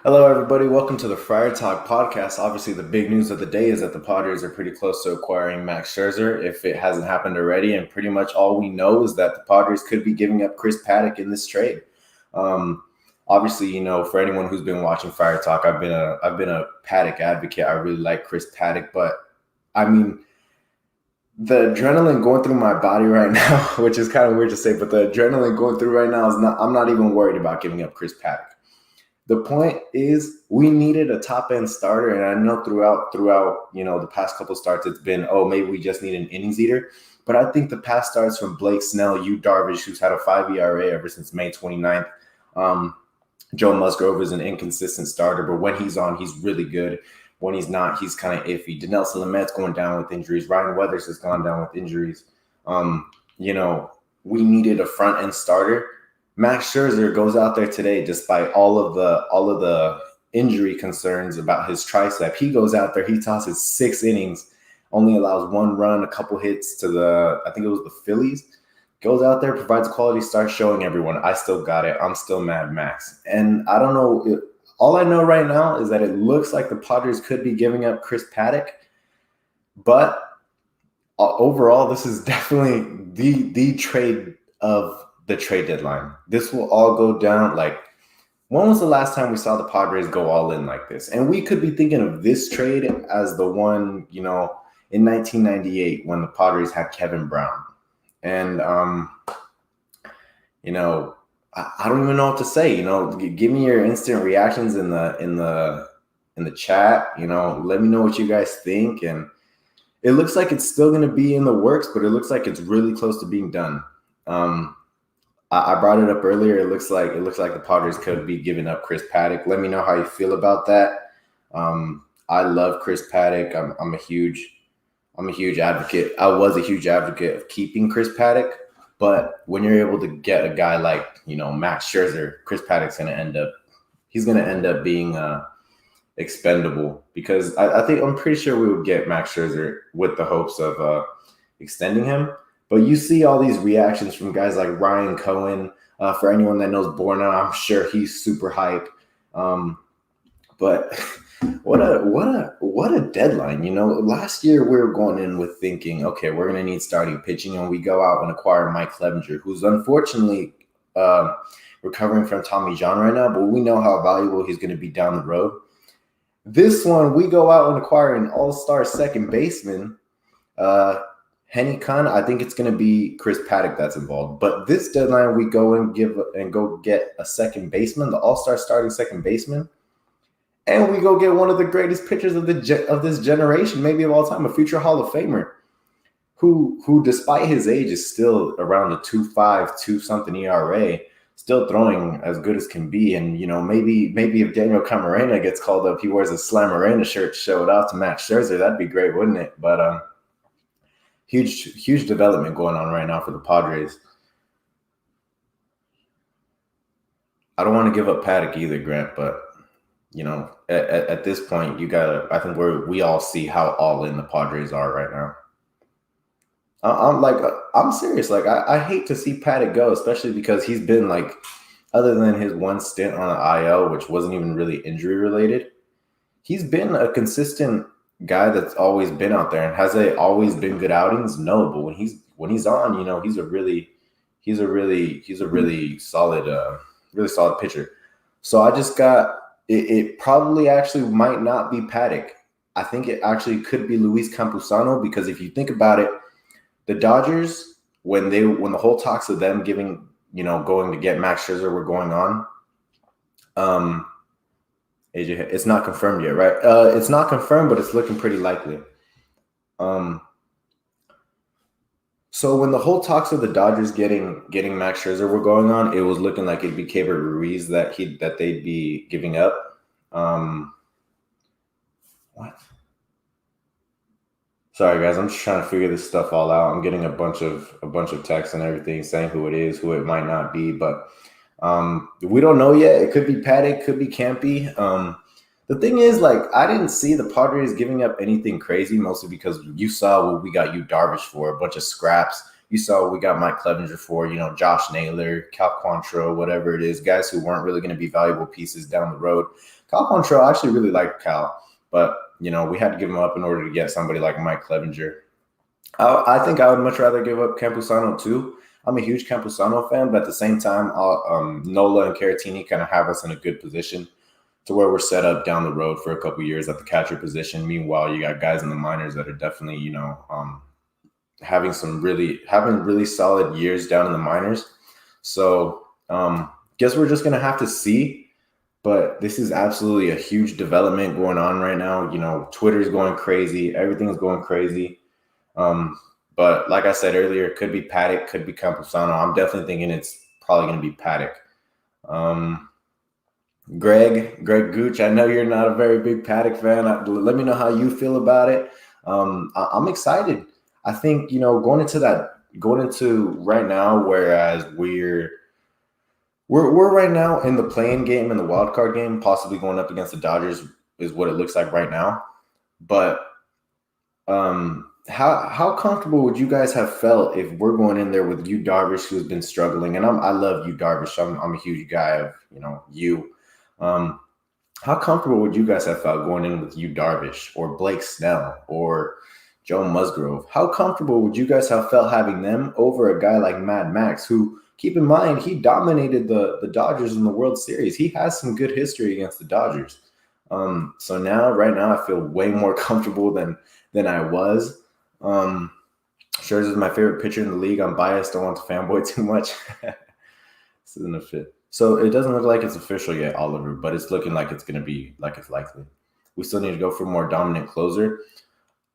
Hello, everybody. Welcome to the Friar Talk podcast. Obviously, the big news of the day is that the Padres are pretty close to acquiring Max Scherzer, if it hasn't happened already. And pretty much all we know is that the Padres could be giving up Chris Paddock in this trade. Um, Obviously, for anyone who's been watching Friar Talk, I've been a Paddock advocate. I really like Chris Paddock, but I mean, the adrenaline going through my body right now, which is kind of weird to say, but the adrenaline going through right now is not. I'm not even worried about giving up Chris Paddock. The point is we needed a top end starter, and I know throughout the past couple starts it's been, oh, maybe we just need an innings eater. But I think the past starts from Blake Snell, Yu Darvish, who's had a 5 ERA ever since May 29th. Joe Musgrove is an inconsistent starter, but when he's on, he's really good. When he's not, he's kind of iffy. Dinelson Lamet's going down with injuries. Ryan Weathers has gone down with injuries. We needed a front end starter. Max Scherzer goes out there today, despite all of the injury concerns about his tricep. He goes out there, he tosses 6 innings, only allows 1 run, a couple hits to I think it was the Phillies. Goes out there, provides quality start, showing everyone, I still got it. I'm still Mad Max. And I don't know. All I know right now is that it looks like the Padres could be giving up Chris Paddock, but overall, this is definitely the trade of the trade deadline. This will all go down like, when was the last time we saw the Padres go all in like this? And we could be thinking of this trade as the one, in 1998 when the Padres had Kevin Brown. And, I don't even know what to say. Give me your instant reactions in the chat. Let me know what you guys think. And it looks like it's still going to be in the works, but it looks like it's really close to being done. I brought it up earlier. It looks like the Padres could be giving up Chris Paddock. Let me know how you feel about that. I love Chris Paddock. I'm a huge advocate. I was a huge advocate of keeping Chris Paddock, but when you're able to get a guy like Max Scherzer, Chris Paddock's going to end up being expendable, because I'm pretty sure we would get Max Scherzer with the hopes of extending him. But you see all these reactions from guys like Ryan Cohen. For anyone that knows Borna, I'm sure he's super hype. But what a deadline. Last year we were going in with thinking, okay, we're going to need starting pitching, and we go out and acquire Mike Clevenger, who's unfortunately recovering from Tommy John right now, but we know how valuable he's going to be down the road. This one, we go out and acquire an all-star second baseman, Henny Khan. I think it's going to be Chris Paddock that's involved. But this deadline, we go and go get a second baseman, the all-star starting second baseman. And we go get one of the greatest pitchers of this generation, maybe of all time, a future Hall of Famer, who despite his age is still around a 2.5, 2-something ERA, still throwing as good as can be. And maybe if Daniel Camarena gets called up, he wears a Slamorena shirt to show it off to Max Scherzer. That'd be great, wouldn't it? But huge development going on right now for the Padres. I don't want to give up Paddock either, Grant, but at this point, I think we all see how all in the Padres are right now. I'm serious. Like, I hate to see Paddock go, especially because he's been like, other than his one stint on the IL, which wasn't even really injury related, he's been a consistent guy that's always been out there. And has they always been good outings? No, but when he's on, he's a really solid pitcher. So I just got. It probably actually might not be Paddock. I think it actually could be Luis Campusano, because if you think about it, the Dodgers, when the whole talks of them going to get Max Scherzer were going on, AJ, it's not confirmed yet, right? It's not confirmed, but it's looking pretty likely. So when the whole talks of the Dodgers getting Max Scherzer were going on, it was looking like it'd be Keibert Ruiz that they'd be giving up. What? Sorry guys, I'm just trying to figure this stuff all out. I'm getting a bunch of texts and everything saying who it is, who it might not be, but we don't know yet. It could be Paddock, could be Campy. The thing is, like, I didn't see the Padres giving up anything crazy, mostly because you saw what we got Yu Darvish for, a bunch of scraps. you saw we got Mike Clevenger for, Josh Naylor, Cal Quantrill, whatever it is, guys who weren't really going to be valuable pieces down the road. Cal Quantrill, I actually really liked Cal, but, we had to give him up in order to get somebody like Mike Clevenger. I think I would much rather give up Campusano too. I'm a huge Campusano fan, but at the same time, Nola and Caratini kind of have us in a good position to where we're set up down the road for a couple of years at the catcher position. Meanwhile, you got guys in the minors that are definitely, having really solid years down in the minors. So guess we're just gonna have to see. But this is absolutely a huge development going on right now. Twitter's going crazy, everything's going crazy. But like I said earlier, it could be Paddock, could be Campusano. I'm definitely thinking it's probably going to be Paddock. Greg Gooch, I know you're not a very big Paddock fan. Let me know how you feel about it. I'm excited. I think, going into right now, whereas we're right now in the play-in game and the wild card game, possibly going up against the Dodgers is what it looks like right now. But how comfortable would you guys have felt if we're going in there with Yu Darvish, who's been struggling? And I love Yu Darvish. I'm a huge guy of you. How comfortable would you guys have felt going in with Yu Darvish or Blake Snell or Joe Musgrove? How comfortable would you guys have felt having them over a guy like Mad Max, who, keep in mind, he dominated the Dodgers in the World Series. He has some good history against the Dodgers. So right now, I feel way more comfortable than I was. Scherzer is my favorite pitcher in the league. I'm biased. Don't want to fanboy too much. This isn't a fit. So it doesn't look like it's official yet, Oliver, but it's looking like it's going to be like it's likely. We still need to go for a more dominant closer.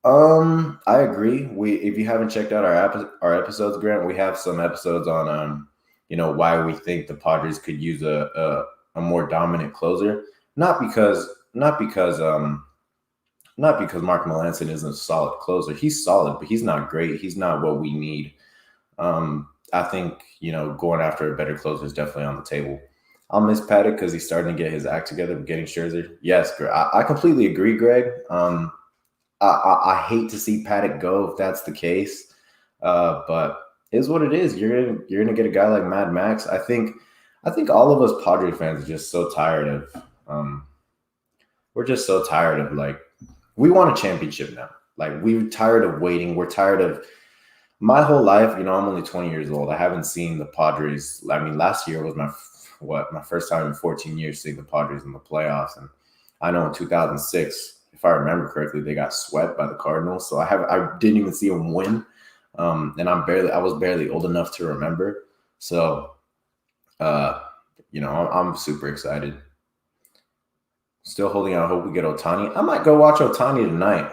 I agree. If you haven't checked out our episodes, Grant, we have some episodes on why we think the Padres could use a more dominant closer. Not because Mark Melancon isn't a solid closer. He's solid, but he's not great. He's not what we need. I think, going after a better closer is definitely on the table. I'll miss Paddock because he's starting to get his act together, but getting Scherzer. Yes, I completely agree, Greg. I hate to see Paddock go if that's the case, but it is what it is. You're gonna get a guy like Mad Max. I think all of us Padre fans are just so tired of. We're just so tired of, we want a championship now. We're tired of waiting. We're tired of my whole life. I'm only 20 years old. I haven't seen the Padres. Last year was my first time in 14 years seeing the Padres in the playoffs. And I know in 2006, if I remember correctly, they got swept by the Cardinals. So I didn't even see them win. And I was barely old enough to remember. So, I'm super excited. Still holding out hope we get Ohtani. I might go watch Ohtani tonight.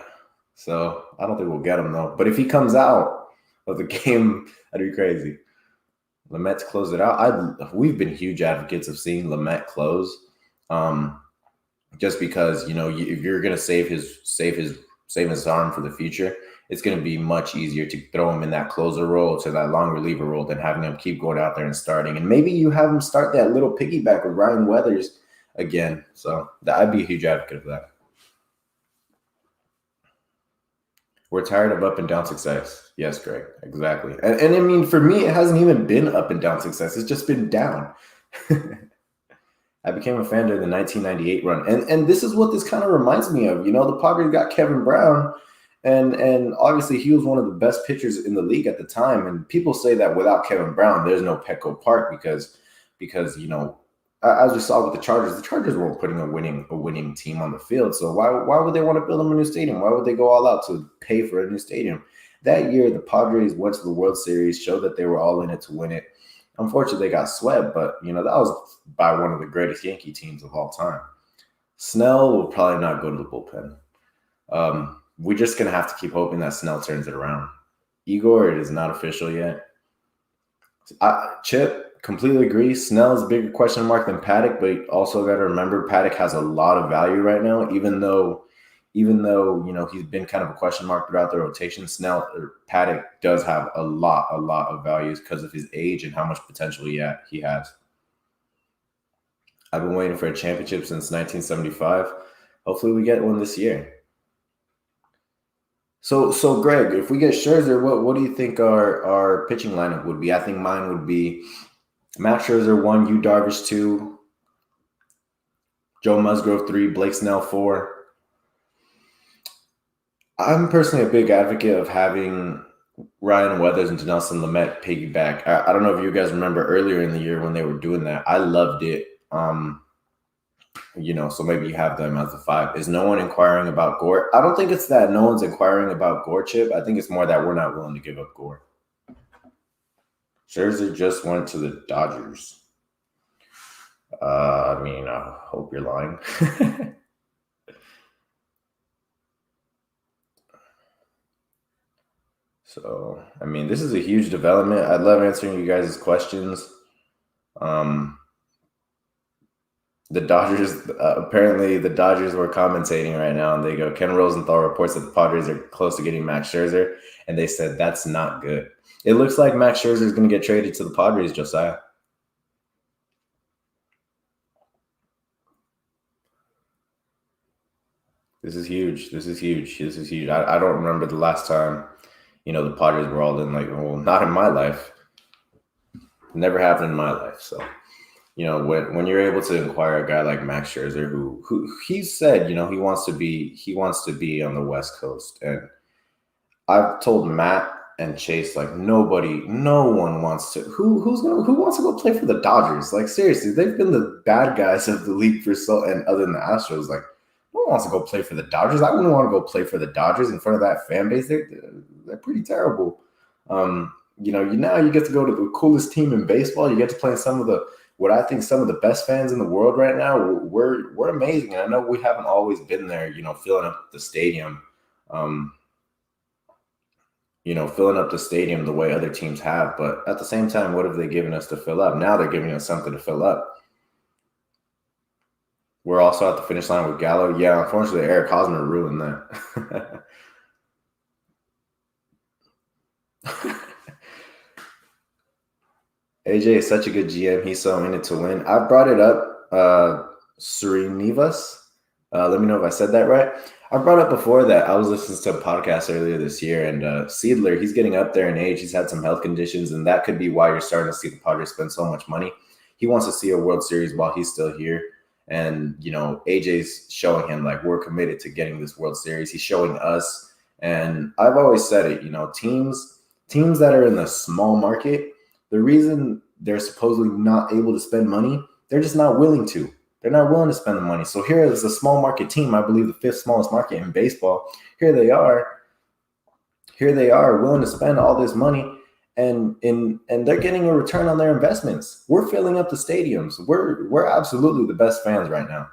So I don't think we'll get him though. But if he comes out of the game, that'd be crazy. Lamet to close it out. We've been huge advocates of seeing Lamet close. Just because, if you're gonna save his arm for the future, it's gonna be much easier to throw him in that closer role to that long reliever role than having him keep going out there and starting. And maybe you have him start that little piggyback with Ryan Weathers again. So I'd be a huge advocate of that. We're tired of up and down success. Yes, Greg, exactly. And I mean, for me, it hasn't even been up and down success. It's just been down. I became a fan during the 1998 run. And this is what this kind of reminds me of. The Padres got Kevin Brown, and obviously he was one of the best pitchers in the league at the time. And people say that without Kevin Brown, there's no Petco Park because as we saw with the Chargers weren't putting a winning team on the field. So why would they want to build them a new stadium? Why would they go all out to pay for a new stadium? That year, the Padres went to the World Series, showed that they were all in it to win it. Unfortunately, they got swept, but that was by one of the greatest Yankee teams of all time. Snell will probably not go to the bullpen. We're just gonna have to keep hoping that Snell turns it around. Igor, it is not official yet. Chip, completely agree. Snell is a bigger question mark than Paddock, but also got to remember Paddock has a lot of value right now, even though he's been kind of a question mark throughout the rotation. Paddock does have a lot of values because of his age and how much potential he has. I've been waiting for a championship since 1975. Hopefully we get one this year. So Greg, if we get Scherzer, what do you think our pitching lineup would be? I think mine would be Max Scherzer 1, Yu Darvish 2, Joe Musgrove 3, Blake Snell 4. I'm personally a big advocate of having Ryan Weathers and Nelson Lamet piggyback. I don't know if you guys remember earlier in the year when they were doing that. I loved it. So maybe you have them as the 5. Is no one inquiring about Gore? I don't think it's that no one's inquiring about Gore, Chip. I think it's more that we're not willing to give up Gore. Scherzer just went to the Dodgers. I hope you're lying. So, this is a huge development. I love answering you guys' questions. The Dodgers, apparently the Dodgers were commentating right now, and they go, Ken Rosenthal reports that the Padres are close to getting Max Scherzer, and they said that's not good. It looks like Max Scherzer is going to get traded to the Padres, Josiah. This is huge. I don't remember the last time, the Padres were all in, not in my life. Never happened in my life. So, when you're able to inquire a guy like Max Scherzer, who he said, he wants to be on the West Coast. And I've told Matt and Chase, no one wants to. Who wants to go play for the Dodgers? Seriously, they've been the bad guys of the league for and other than the Astros, no one wants to go play for the Dodgers. I wouldn't want to go play for the Dodgers in front of that fan base. They're pretty terrible. Now you get to go to the coolest team in baseball. You get to play some of the best fans in the world right now. We're amazing. And I know we haven't always been there, filling up the stadium. Filling up the stadium the way other teams have. But at the same time, what have they given us to fill up? Now they're giving us something to fill up. We're also at the finish line with Gallo. Yeah, unfortunately, Eric Hosmer ruined that. AJ is such a good GM. He's so in it to win. I brought it up, Serenivas. Let me know if I said that right. I brought up before that I was listening to a podcast earlier this year, and Seidler, he's getting up there in age. He's had some health conditions, and that could be why you're starting to see the Padres spend so much money. He wants to see a World Series while he's still here. And, AJ's showing him, we're committed to getting this World Series. He's showing us. And I've always said it, teams that are in the small market, the reason they're supposedly not able to spend money, they're just not willing to. They're not willing to spend the money. So here is a small market team, I believe the 5th smallest market in baseball. Here they are willing to spend all this money. And they're getting a return on their investments. We're filling up the stadiums. We're absolutely the best fans right now.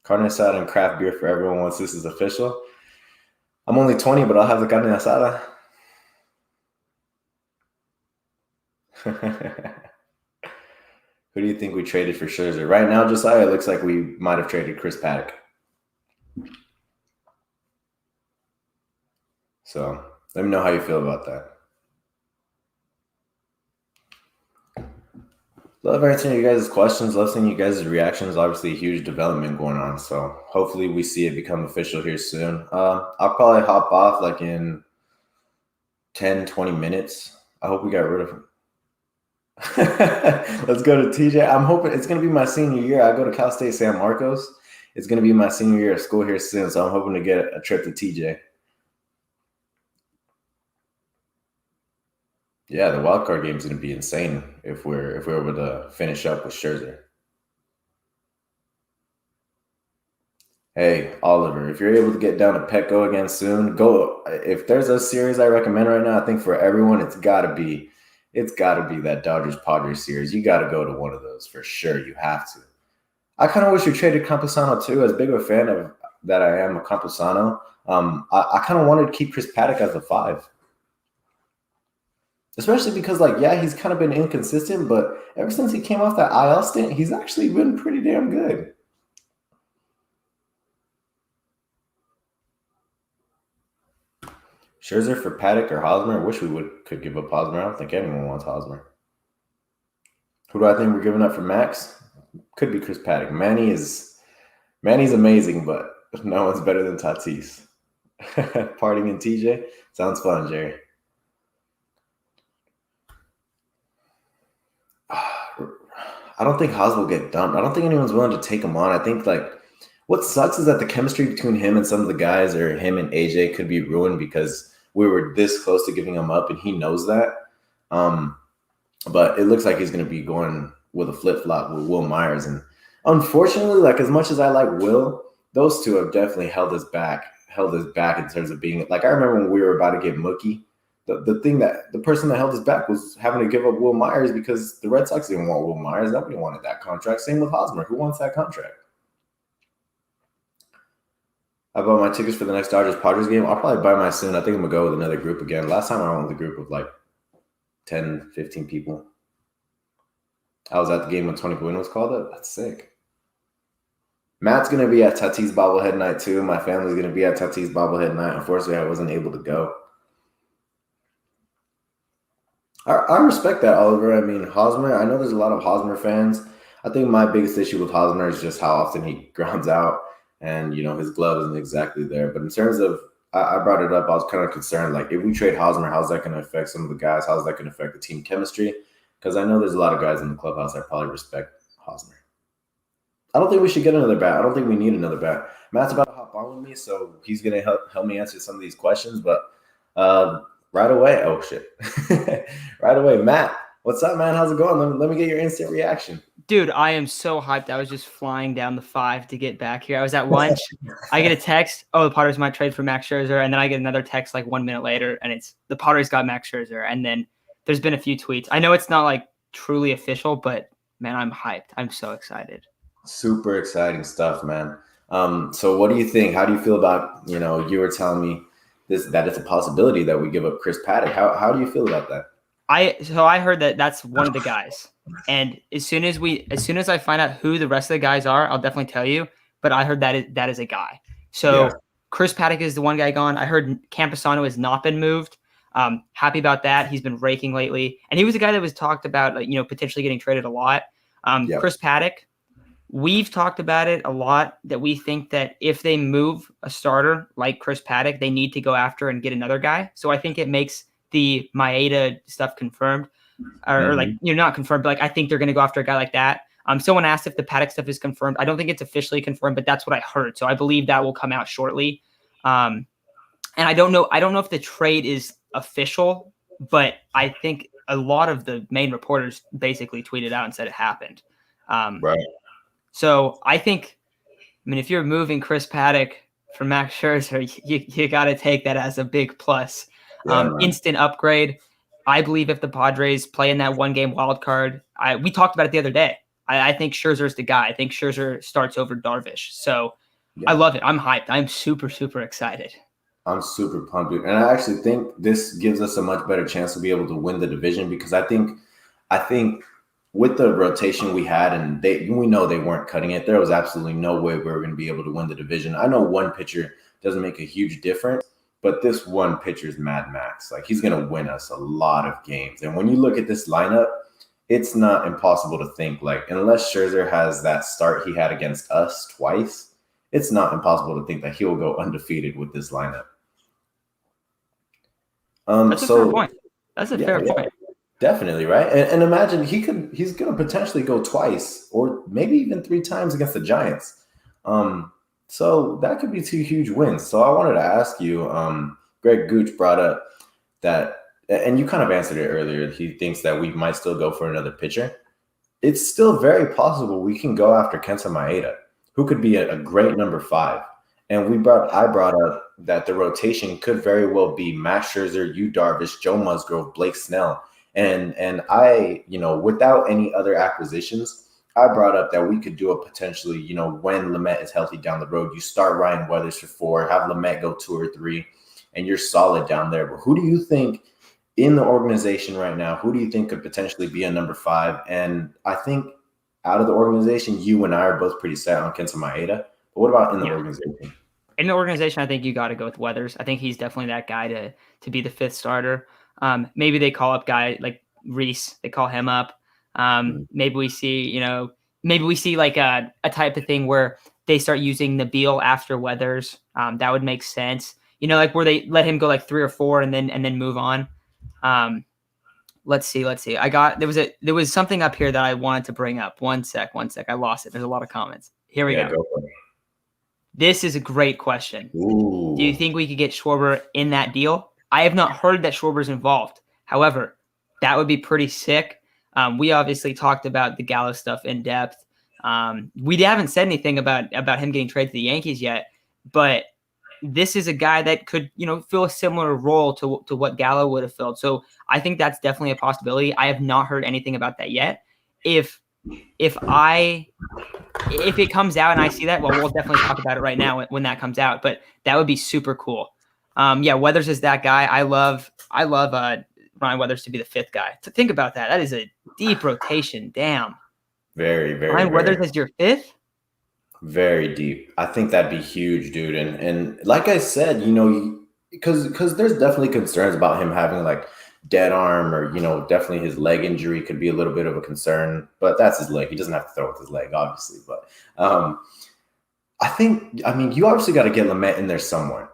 Carne asada and craft beer for everyone once this is official. I'm only 20, but I'll have the carne asada. Who do you think we traded for Scherzer? Right now, Josiah, it looks like we might have traded Chris Paddock. So let me know how you feel about that. Love answering you guys' questions. Love seeing you guys' reactions. Obviously, a huge development going on. So hopefully we see it become official here soon. I'll probably hop off in 10, 20 minutes. I hope we got rid of him. Let's go to TJ. I'm hoping it's going to be my senior year. I go to Cal State San Marcos. It's going to be my senior year of school here soon. So I'm hoping to get a trip to TJ. Yeah, the wild card game is going to be insane if we're able to finish up with Scherzer. Hey, Oliver, if you're able to get down to Petco again soon, go. If there's a series I recommend right now, I think for everyone, it's got to be that Dodgers Padres series. You got to go to one of those for sure. You have to. I kind of wish we traded Campusano too. As big of a fan of that I am of Campusano, I kind of wanted to keep Chris Paddock as the 5. Especially because, he's kind of been inconsistent, but ever since he came off that IL stint, he's actually been pretty damn good. Scherzer for Paddock or Hosmer? I wish we could give up Hosmer. I don't think anyone wants Hosmer. Who do I think we're giving up for Max? Could be Chris Paddock. Manny's amazing, but no one's better than Tatis. Parting in TJ sounds fun, Jerry. I don't think Haas will get dumped. I don't think anyone's willing to take him on. I think like what sucks is that the chemistry between him and some of the guys, or him and AJ, could be ruined because we were this close to giving him up, and he knows that. Um, but it looks like he's going to be going with a flip flop with Will Myers, and unfortunately, like as much as I like Will, those two have definitely held us back. Held us back in terms of being like I remember when we were about to get Mookie. The person that held us back was having to give up Will Myers because the Red Sox didn't want Will Myers. Nobody wanted that contract. Same with Hosmer. Who wants that contract? I bought my tickets for the next Dodgers Padres game. I'll probably buy mine soon. I think I'm going to go with another group again. Last time I went with a group of like 10, 15 people. I was at the game when Tony Gwynn was called up. That's sick. Matt's going to be at Tatis bobblehead night too. My family's going to be at Tatis bobblehead night. Unfortunately, I wasn't able to go. I respect that, Oliver. I mean, Hosmer, I know there's a lot of Hosmer fans. I think my biggest issue with Hosmer is just how often he grounds out and, his glove isn't exactly there. But in terms of, I brought it up, I was kind of concerned, like, if we trade Hosmer, how's that going to affect some of the guys? How's that going to affect the team chemistry? Because I know there's a lot of guys in the clubhouse that probably respect Hosmer. I don't think we should get another bat. I don't think we need another bat. Matt's about to hop on with me, so he's going to help me answer some of these questions. But right away, oh, shit. Right away, Matt, what's up, man? How's it going? Let me get your instant reaction. Dude, I am so hyped. I was just flying down the 5 to get back here. I was at lunch. I get a text, the Padres might trade for Max Scherzer. And then I get another text like 1 minute later, and it's the Padres got Max Scherzer. And then there's been a few tweets. I know it's not like truly official, but man, I'm hyped. I'm so excited. Super exciting stuff, man. So what do you think? How do you feel about, you were telling me that it's a possibility that we give up Chris Paddock. How do you feel about that? I heard that that's one of the guys. And as soon as I find out who the rest of the guys are, I'll definitely tell you. But I heard that is a guy. So yeah. Chris Paddock is the one guy gone. I heard Campusano has not been moved. Happy about that. He's been raking lately. And he was a guy that was talked about, potentially getting traded a lot. Chris Paddock, we've talked about it a lot that we think that if they move a starter like Chris Paddock, they need to go after and get another guy. So I think it makes the Maeda stuff confirmed. Or like, not confirmed, but like I think they're going to go after a guy like that. Someone asked if the Paddock stuff is confirmed. I don't think it's officially confirmed, but that's what I heard. So I believe that will come out shortly. And I don't know if the trade is official, but I think a lot of the main reporters basically tweeted out and said it happened. Right. So I mean, if you're moving Chris Paddock for Max Scherzer, you got to take that as a big plus. Yeah, instant upgrade. I believe if the Padres play in that 1-game wild card, we talked about it the other day. I think Scherzer's the guy. I think Scherzer starts over Darvish. So yeah. I love it. I'm hyped. I'm super, super excited. I'm super pumped, dude. And I actually think this gives us a much better chance to be able to win the division because I think with the rotation we had, and we know they weren't cutting it, there was absolutely no way we were going to be able to win the division. I know one pitcher doesn't make a huge difference, but this one pitcher is Mad Max. Like, he's going to win us a lot of games. And when you look at this lineup, it's not impossible to think, like, unless Scherzer has that start he had against us twice, it's not impossible to think that he'll go undefeated with this lineup. That's a fair point. That's a fair point. Definitely, right? And imagine he's going to potentially go twice or maybe even 3 times against the Giants. So that could be 2 huge wins. So I wanted to ask you, Greg Gooch brought up that, and you kind of answered it earlier, he thinks that we might still go for another pitcher. It's still very possible we can go after Kenta Maeda, who could be a great number 5. And I brought up that the rotation could very well be Max Scherzer, Yu Darvish, Joe Musgrove, Blake Snell. And I, without any other acquisitions, I brought up that we could do a potentially, when Lamet is healthy down the road, you start Ryan Weathers for 4, have Lamet go 2 or 3, and you're solid down there. But who do you think in the organization right now, who do you think could potentially be a number 5? And I think out of the organization, you and I are both pretty set on Kenta Maeda. But what about in the organization? In the organization, I think you got to go with Weathers. I think he's definitely that guy to be the 5th starter. Maybe they call up guy like Reese. They call him up. Maybe we see like a type of thing where they start using Nabil after Weathers. That would make sense. You know, like where they let him go like 3 or 4 and then move on. Let's see. There was something up here that I wanted to bring up. One sec. I lost it. There's a lot of comments. Here we go. Go for it. This is a great question. Ooh. Do you think we could get Schwarber in that deal? I have not heard that Schwarber's involved. However, that would be pretty sick. We obviously talked about the Gallo stuff in depth. We haven't said anything about him getting traded to the Yankees yet, but this is a guy that could, fill a similar role to what Gallo would have filled. So I think that's definitely a possibility. I have not heard anything about that yet. If it comes out and I see that, well, we'll definitely talk about it right now when that comes out. But that would be super cool. Weathers is that guy. I love Ryan Weathers to be the 5th guy. To think about that, that is a deep rotation. Damn. Very, very. Ryan Weathers as your 5th. Very deep. I think that'd be huge, dude. And like I said, because there's definitely concerns about him having like dead arm or, definitely his leg injury could be a little bit of a concern, but that's his leg. He doesn't have to throw with his leg, obviously. But you obviously got to get Lamet in there somewhere.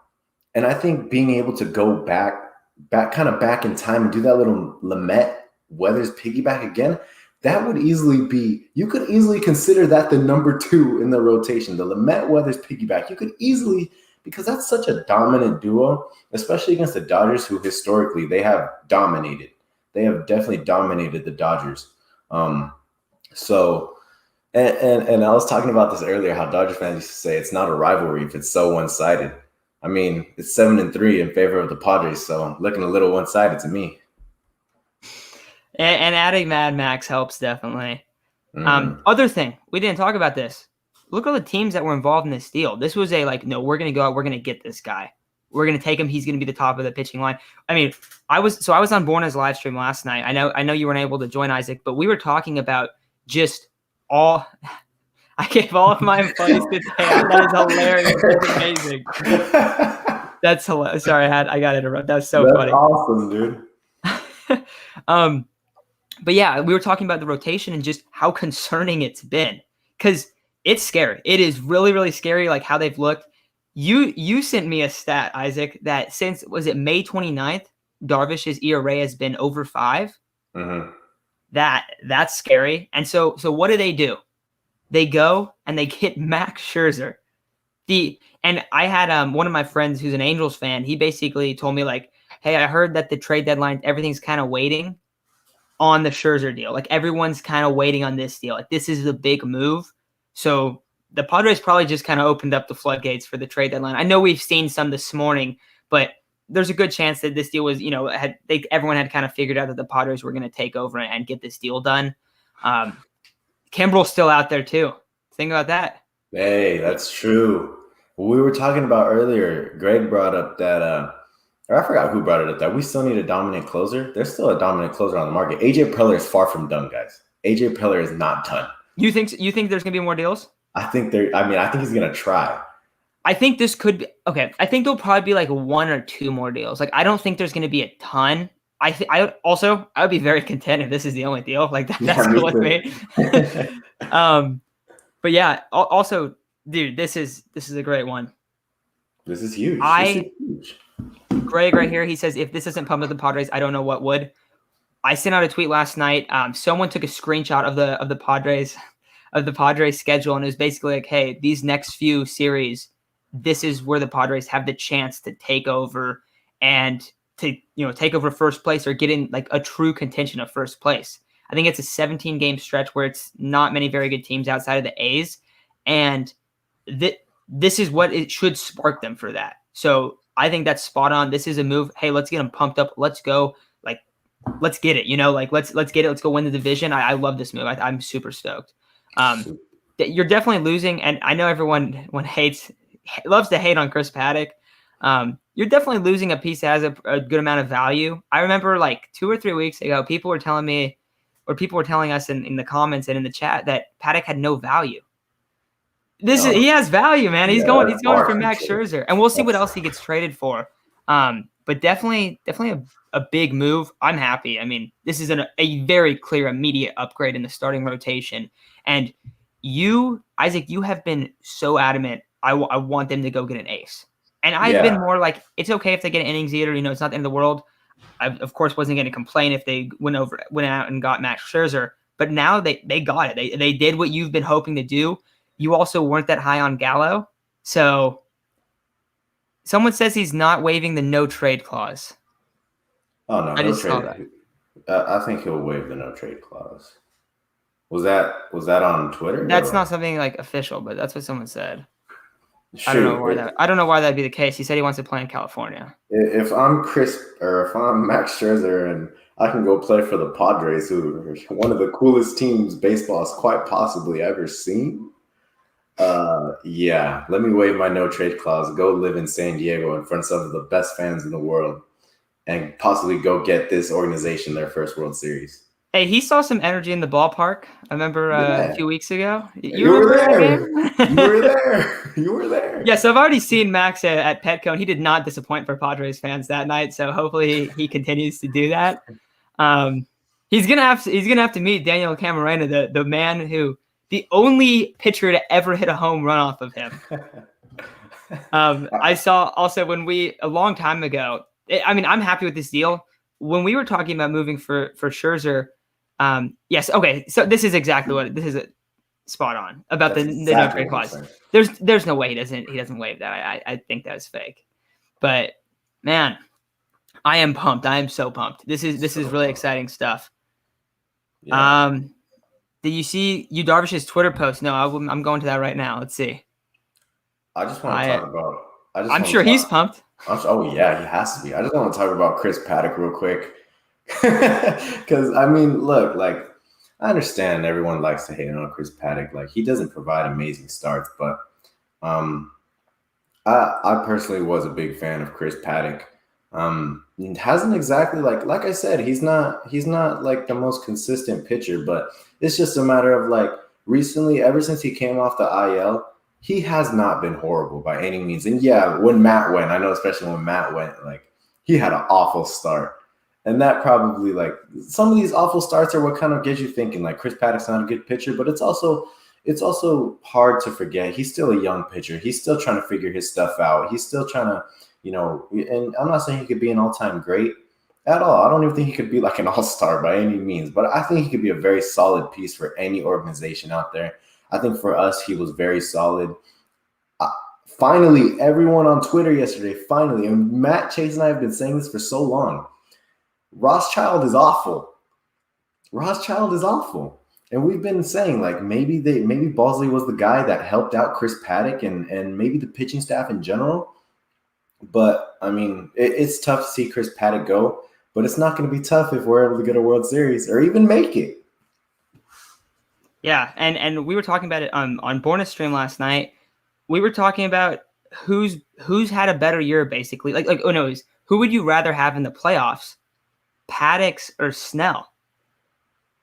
And I think being able to go back in time and do that little Lamet Weathers piggyback again, that would easily be, you could easily consider that the number 2 in the rotation, the Lamet Weathers piggyback. You could easily, because that's such a dominant duo, especially against the Dodgers, who historically they have dominated. They have definitely dominated the Dodgers. And I was talking about this earlier, how Dodger fans used to say it's not a rivalry if it's so one-sided. I mean, it's 7-3 in favor of the Padres, so looking a little one-sided to me. And adding Mad Max helps definitely. Other thing, we didn't talk about this. Look at the teams that were involved in this deal. This was no, we're going to go out. We're going to get this guy. We're going to take him. He's going to be the top of the pitching line. I mean, I was on Borna's live stream last night. I know you weren't able to join, Isaac, but we were talking about just all. I gave all of my employees today. That is hilarious. That's amazing. That's hilarious. Sorry, I got interrupted. That was so funny. Awesome, dude. But yeah, we were talking about the rotation and just how concerning it's been, because it's scary. It is really, really scary, like how they've looked. You sent me a stat, Isaac, that since, was it May 29th, Darvish's ERA has been over 5. Mm-hmm. That's scary. And so what do? They go and they get Max Scherzer. And I had one of my friends who's an Angels fan. He basically told me like, hey, I heard that the trade deadline, everything's kind of waiting on the Scherzer deal. Like everyone's kind of waiting on this deal. Like this is the big move. So the Padres probably just kind of opened up the floodgates for the trade deadline. I know we've seen some this morning, but there's a good chance that this deal was, everyone had kind of figured out that the Padres were going to take over and get this deal done. Kimbrel's still out there too. Think about that. Hey, that's true. We were talking about earlier, Greg brought up that I forgot who brought it up, that we still need a dominant closer. There's still a dominant closer on the market. AJ Preller is far from done, guys. AJ Preller is not done. You think there's gonna be more deals? I think he's gonna try. I think this could be okay. I think there'll probably be like 1 or 2 more deals. Like I don't think there's gonna be a ton. I would be very content if this is the only deal. Like that's cool with me. But yeah, also, dude, this is a great one. This is huge. Greg right here, he says, if this isn't pumped up the Padres, I don't know what would. I sent out a tweet last night. Someone took a screenshot of the Padres schedule, and it was basically like, hey, these next few series, this is where the Padres have the chance to take over and to take over first place or get in like a true contention of first place. I think it's a 17-game stretch where it's not many very good teams outside of the A's, and this is what it should spark them for that. So I think that's spot on. This is a move. Hey, let's get them pumped up. Let's go. Like, let's get it. Let's get it. Let's go win the division. I love this move. I'm super stoked. You're definitely losing, and I know everyone loves to hate on Chris Paddock. You're definitely losing a piece that has a good amount of value. I remember like 2 or 3 weeks ago, people were telling us in the comments and in the chat that Paddock had no value. He has value, man. He's going for Max Scherzer, and we'll see what else he gets traded for. But definitely a big move. I'm happy. I mean, this is a very clear immediate upgrade in the starting rotation. And you, Isaac, you have been so adamant. I want them to go get an ace. And I've been more like, it's okay if they get an innings eater. It's not the end of the world. I, of course, wasn't going to complain if they went out and got Max Scherzer. But now they got it. They did what you've been hoping to do. You also weren't that high on Gallo. So someone says he's not waiving the no trade clause. Oh, no, no trade. I think he'll waive the no trade clause. Was that on Twitter? That's not something like official, but that's what someone said. Shoot, I don't know why that'd be the case. He said he wants to play in California. If I'm Max Scherzer and I can go play for the Padres, who are one of the coolest teams baseball's quite possibly ever seen. Yeah, let me waive my no trade clause, go live in San Diego in front of some of the best fans in the world, and possibly go get this organization their first World Series. Hey, he saw some energy in the ballpark. I remember a few weeks ago. You were there. You were there. You were there. Yes, I've already seen Max at Petco, and he did not disappoint for Padres fans that night. So hopefully he continues to do that. He's gonna have to meet Daniel Camarena, the man who the only pitcher to ever hit a home run off of him. I saw also a long time ago. I'm happy with this deal. When we were talking about moving for Scherzer. Yes. Okay. So this is exactly what this is. Spot on about the no trade clause. There's no way he doesn't waive that. I think that's fake. But man, I am pumped. I am so pumped. This is really exciting stuff. Yeah. Did you see Darvish's Twitter post? No, I'm going to that right now. Let's see. I just want to talk about. I'm sure he's pumped. Oh yeah, he has to be. I just want to talk about Chris Paddock real quick. Because look, like I understand everyone likes to hate on Chris Paddock. Like he doesn't provide amazing starts, but I personally was a big fan of Chris Paddock. Hasn't exactly like I said, he's not like the most consistent pitcher, but it's just a matter of like recently, ever since he came off the IL, he has not been horrible by any means. And yeah, when Matt went, I know especially when Matt went, like he had an awful start. And that probably like some of these awful starts are what kind of gets you thinking like Chris Paddock's not a good pitcher, but it's also hard to forget. He's still a young pitcher. He's still trying to figure his stuff out. He's still trying to, and I'm not saying he could be an all-time great at all. I don't even think he could be like an all-star by any means, but I think he could be a very solid piece for any organization out there. I think for us, he was very solid. Finally, everyone on Twitter yesterday, and Matt Chase and I have been saying this for so long, Rothschild is awful. Rothschild is awful. And we've been saying like maybe Bosley was the guy that helped out Chris Paddock and maybe the pitching staff in general. But it's tough to see Chris Paddock go, but it's not going to be tough if we're able to get a World Series or even make it. Yeah, and we were talking about it on Borna's stream last night. We were talking about who's had a better year basically. Who would you rather have in the playoffs? Paddock or Snell?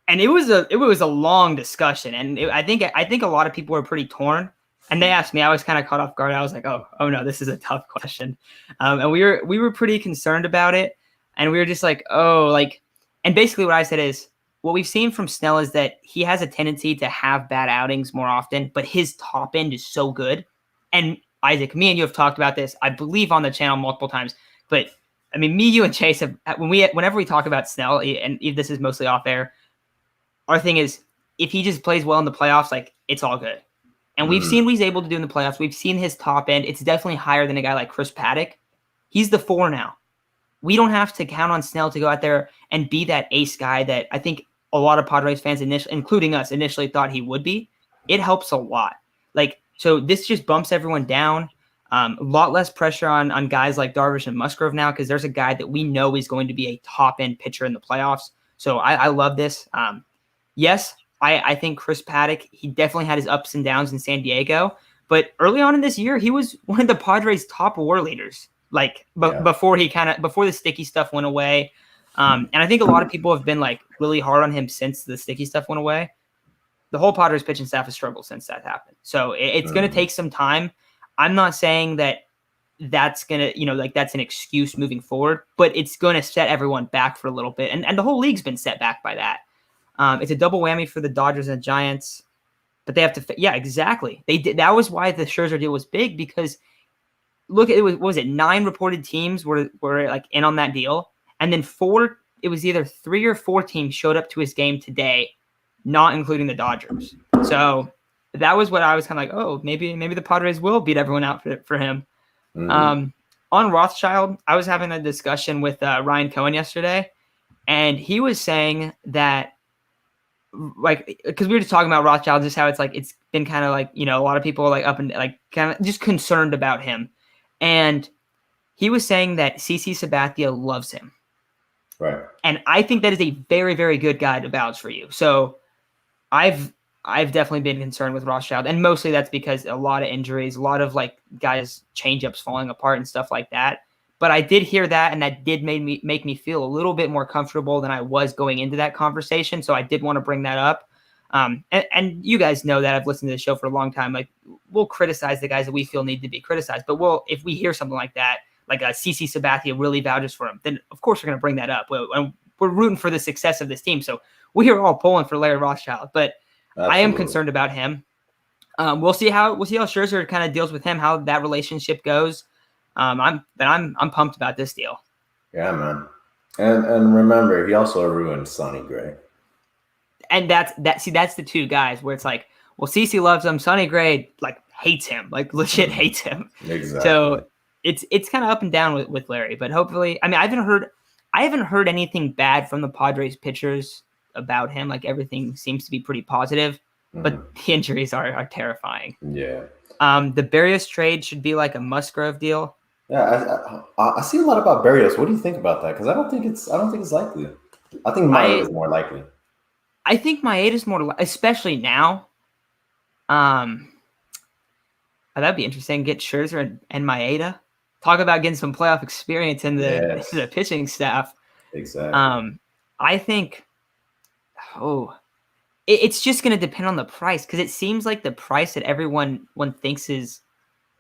And it was a long discussion, and I think a lot of people were pretty torn. And they asked me, I was kind of caught off guard. I was like, oh no, this is a tough question, and we were pretty concerned about it, and we were just like, and basically what I said is what we've seen from Snell is that he has a tendency to have bad outings more often, but his top end is so good. And Isaac, me and you have talked about this, I believe, on the channel multiple times, but. Me, you, and Chase have whenever we talk about Snell, and this is mostly off air, our thing is if he just plays well in the playoffs, like it's all good. And we've seen what he's able to do in the playoffs. We've seen his top end. It's definitely higher than a guy like Chris Paddock. He's the 4 now. We don't have to count on Snell to go out there and be that ace guy that I think a lot of Padres fans, including us, initially thought he would be. It helps a lot. So this just bumps everyone down. A lot less pressure on guys like Darvish and Musgrove now because there's a guy that we know is going to be a top-end pitcher in the playoffs. So I love this. Yes, I think Chris Paddock, he definitely had his ups and downs in San Diego. But early on in this year, he was one of the Padres' top WAR leaders. Before the sticky stuff went away. And I think a lot of people have been really hard on him since the sticky stuff went away. The whole Padres pitching staff has struggled since that happened. So it's going to take some time. I'm not saying that's going to, that's an excuse moving forward, but it's going to set everyone back for a little bit. And the whole league's been set back by that. It's a double whammy for the Dodgers and Giants, but they have to, yeah, exactly. They did. That was why the Scherzer deal was big because look at it was what was it 9 reported teams were like in on that deal, and then 4. It was either 3 or 4 teams showed up to his game today, not including the Dodgers. So that was what I was kind of like, oh, maybe the Padres will beat everyone out for him. Mm-hmm. On Rothschild, I was having a discussion with Ryan Cohen yesterday, and he was saying that, like, because we were just talking about Rothschild, just how it's like it's been kind of like, you know, a lot of people like up and like kind of just concerned about him, and he was saying that CC Sabathia loves him, Right. and I think that is a very, very good guy to vouch for you. So I've definitely been concerned with Rothschild, and mostly that's because a lot of injuries, a lot of like guys changeups falling apart and stuff like that. But I did hear that, and that did make me feel a little bit more comfortable than I was going into that conversation. So I did want to bring that up. And you guys know that I've listened to the show for a long time. Like, we'll criticize the guys that we feel need to be criticized, but if we hear something like that, like a CC Sabathia really vouches for him, then of course we're going to bring that up. We're rooting for the success of this team, so we are all pulling for Larry Rothschild. But Absolutely. I am concerned about him. We'll see how Scherzer kind of deals with him, how that relationship goes. I'm pumped about this deal. Yeah, man. And remember, he also ruined Sonny Gray. And that's the 2 guys where it's like, well, CC loves him, Sonny Gray like hates him, like legit hates him. Exactly. So it's kind of up and down with Larry, but hopefully, I mean, I haven't heard anything bad from the Padres pitchers about him. Like, everything seems to be pretty positive, but the injuries are terrifying. Yeah. The Berrios trade should be like a Musgrove deal. Yeah, I see a lot about Berrios. What do you think about that? Because I don't think it's likely. I think Maeda is more likely. I think Maeda is more, especially now. That'd be interesting. Get Scherzer and Maeda. Talk about getting some playoff experience in the pitching staff. Exactly. I think, it's just going to depend on the price, because it seems like the price that everyone thinks is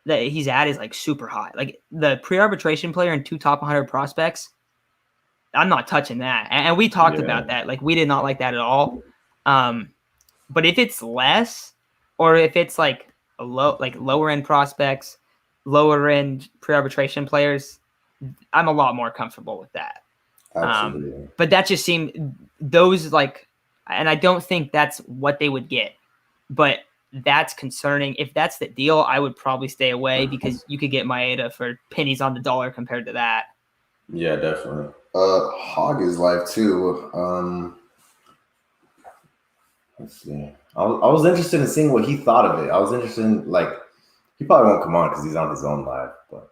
that he's at is like super high. Like the pre-arbitration player and 2 top 100 prospects, I'm not touching that. And we talked about that. Like, we did not like that at all. But if it's less, or if it's like lower end prospects, lower end pre-arbitration players, I'm a lot more comfortable with that. Absolutely. But that just seemed those like, and I don't think that's what they would get, but that's concerning. If that's the deal, I would probably stay away, because you could get Maeda for pennies on the dollar compared to that. Yeah, definitely. Hog is live too. Let's see. I was interested in seeing what he thought of it. I was interested in, like, he probably won't come on because he's on his own live, but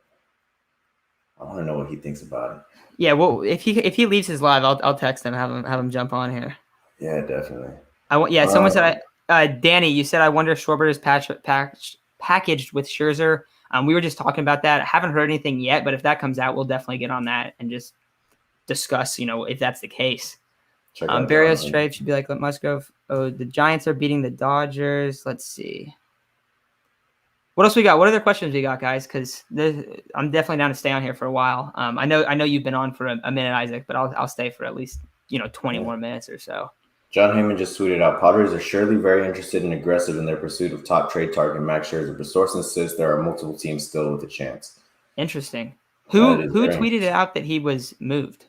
I want to know what he thinks about it. Yeah, well, if he leaves his live, I'll text him, have him jump on here. Yeah, definitely. Someone said, Danny, you said, I wonder if Schwarber is packaged with Scherzer. We were just talking about that. I haven't heard anything yet, but if that comes out, we'll definitely get on that and just discuss, if that's the case. Berrios trade should be like Musgrove. Oh, the Giants are beating the Dodgers. Let's see. What else we got? What other questions we got, guys? Because I'm definitely down to stay on here for a while. I know you've been on for a minute, Isaac, but I'll stay for at least 20 more minutes or so. John Heyman just tweeted out, Padres are surely very interested and aggressive in their pursuit of top trade target Max Scherzer, but sources insist there are multiple teams still with a chance. Interesting. Who tweeted it out that he was moved?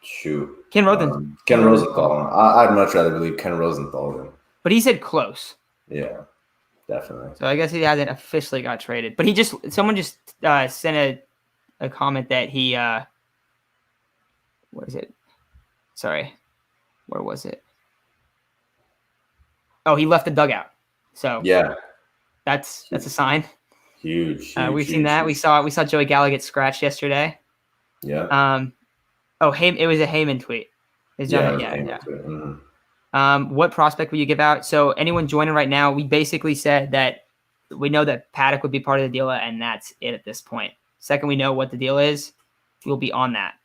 Shoot. Ken Rosenthal. Ken Rosenthal. I'd much rather believe Ken Rosenthal. But he said close. Yeah, definitely. So I guess he hasn't officially got traded. But someone just sent a comment that he what is it? Sorry. Where was it? Oh, he left the dugout. So yeah, that's a sign. Huge. We've seen that. We saw Joey Gallo get scratched yesterday. Yeah. It was a Heyman tweet. Tweet. Mm-hmm. What prospect would you give out? So anyone joining right now, we basically said that we know that Paddock would be part of the deal, and that's it at this point. Second, we know what the deal is, we'll be on that.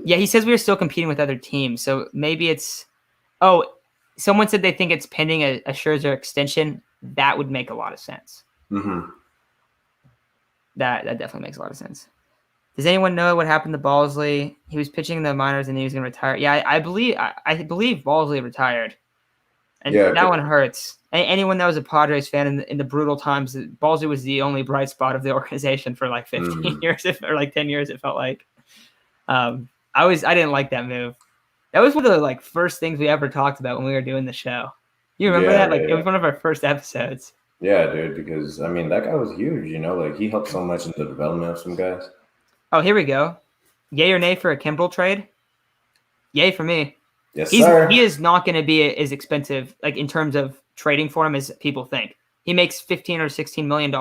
He says we are still competing with other teams, so maybe it's. Oh, someone said they think it's pending a Scherzer extension. That would make a lot of sense. Mm-hmm. That definitely makes a lot of sense. Does anyone know what happened to Balsley? He was pitching in the minors and he was going to retire. Yeah, I believe Balsley retired. And Yeah, that one hurts. Anyone that was a Padres fan in the brutal times, Ballsy was the only bright spot of the organization for like 15 years, or like 10 years, it felt like. I didn't like that move. That was one of the like first things we ever talked about when we were doing the show. You remember that? Like, it was one of our first episodes. Yeah, dude, because I mean that guy was huge, like he helped so much in the development of some guys. Oh, here we go. Yay or nay for a Kimbrel trade? Yay for me. Yes, sir. He is not going to be as expensive, like in terms of trading for him, as people think. He makes $15 or $16 million,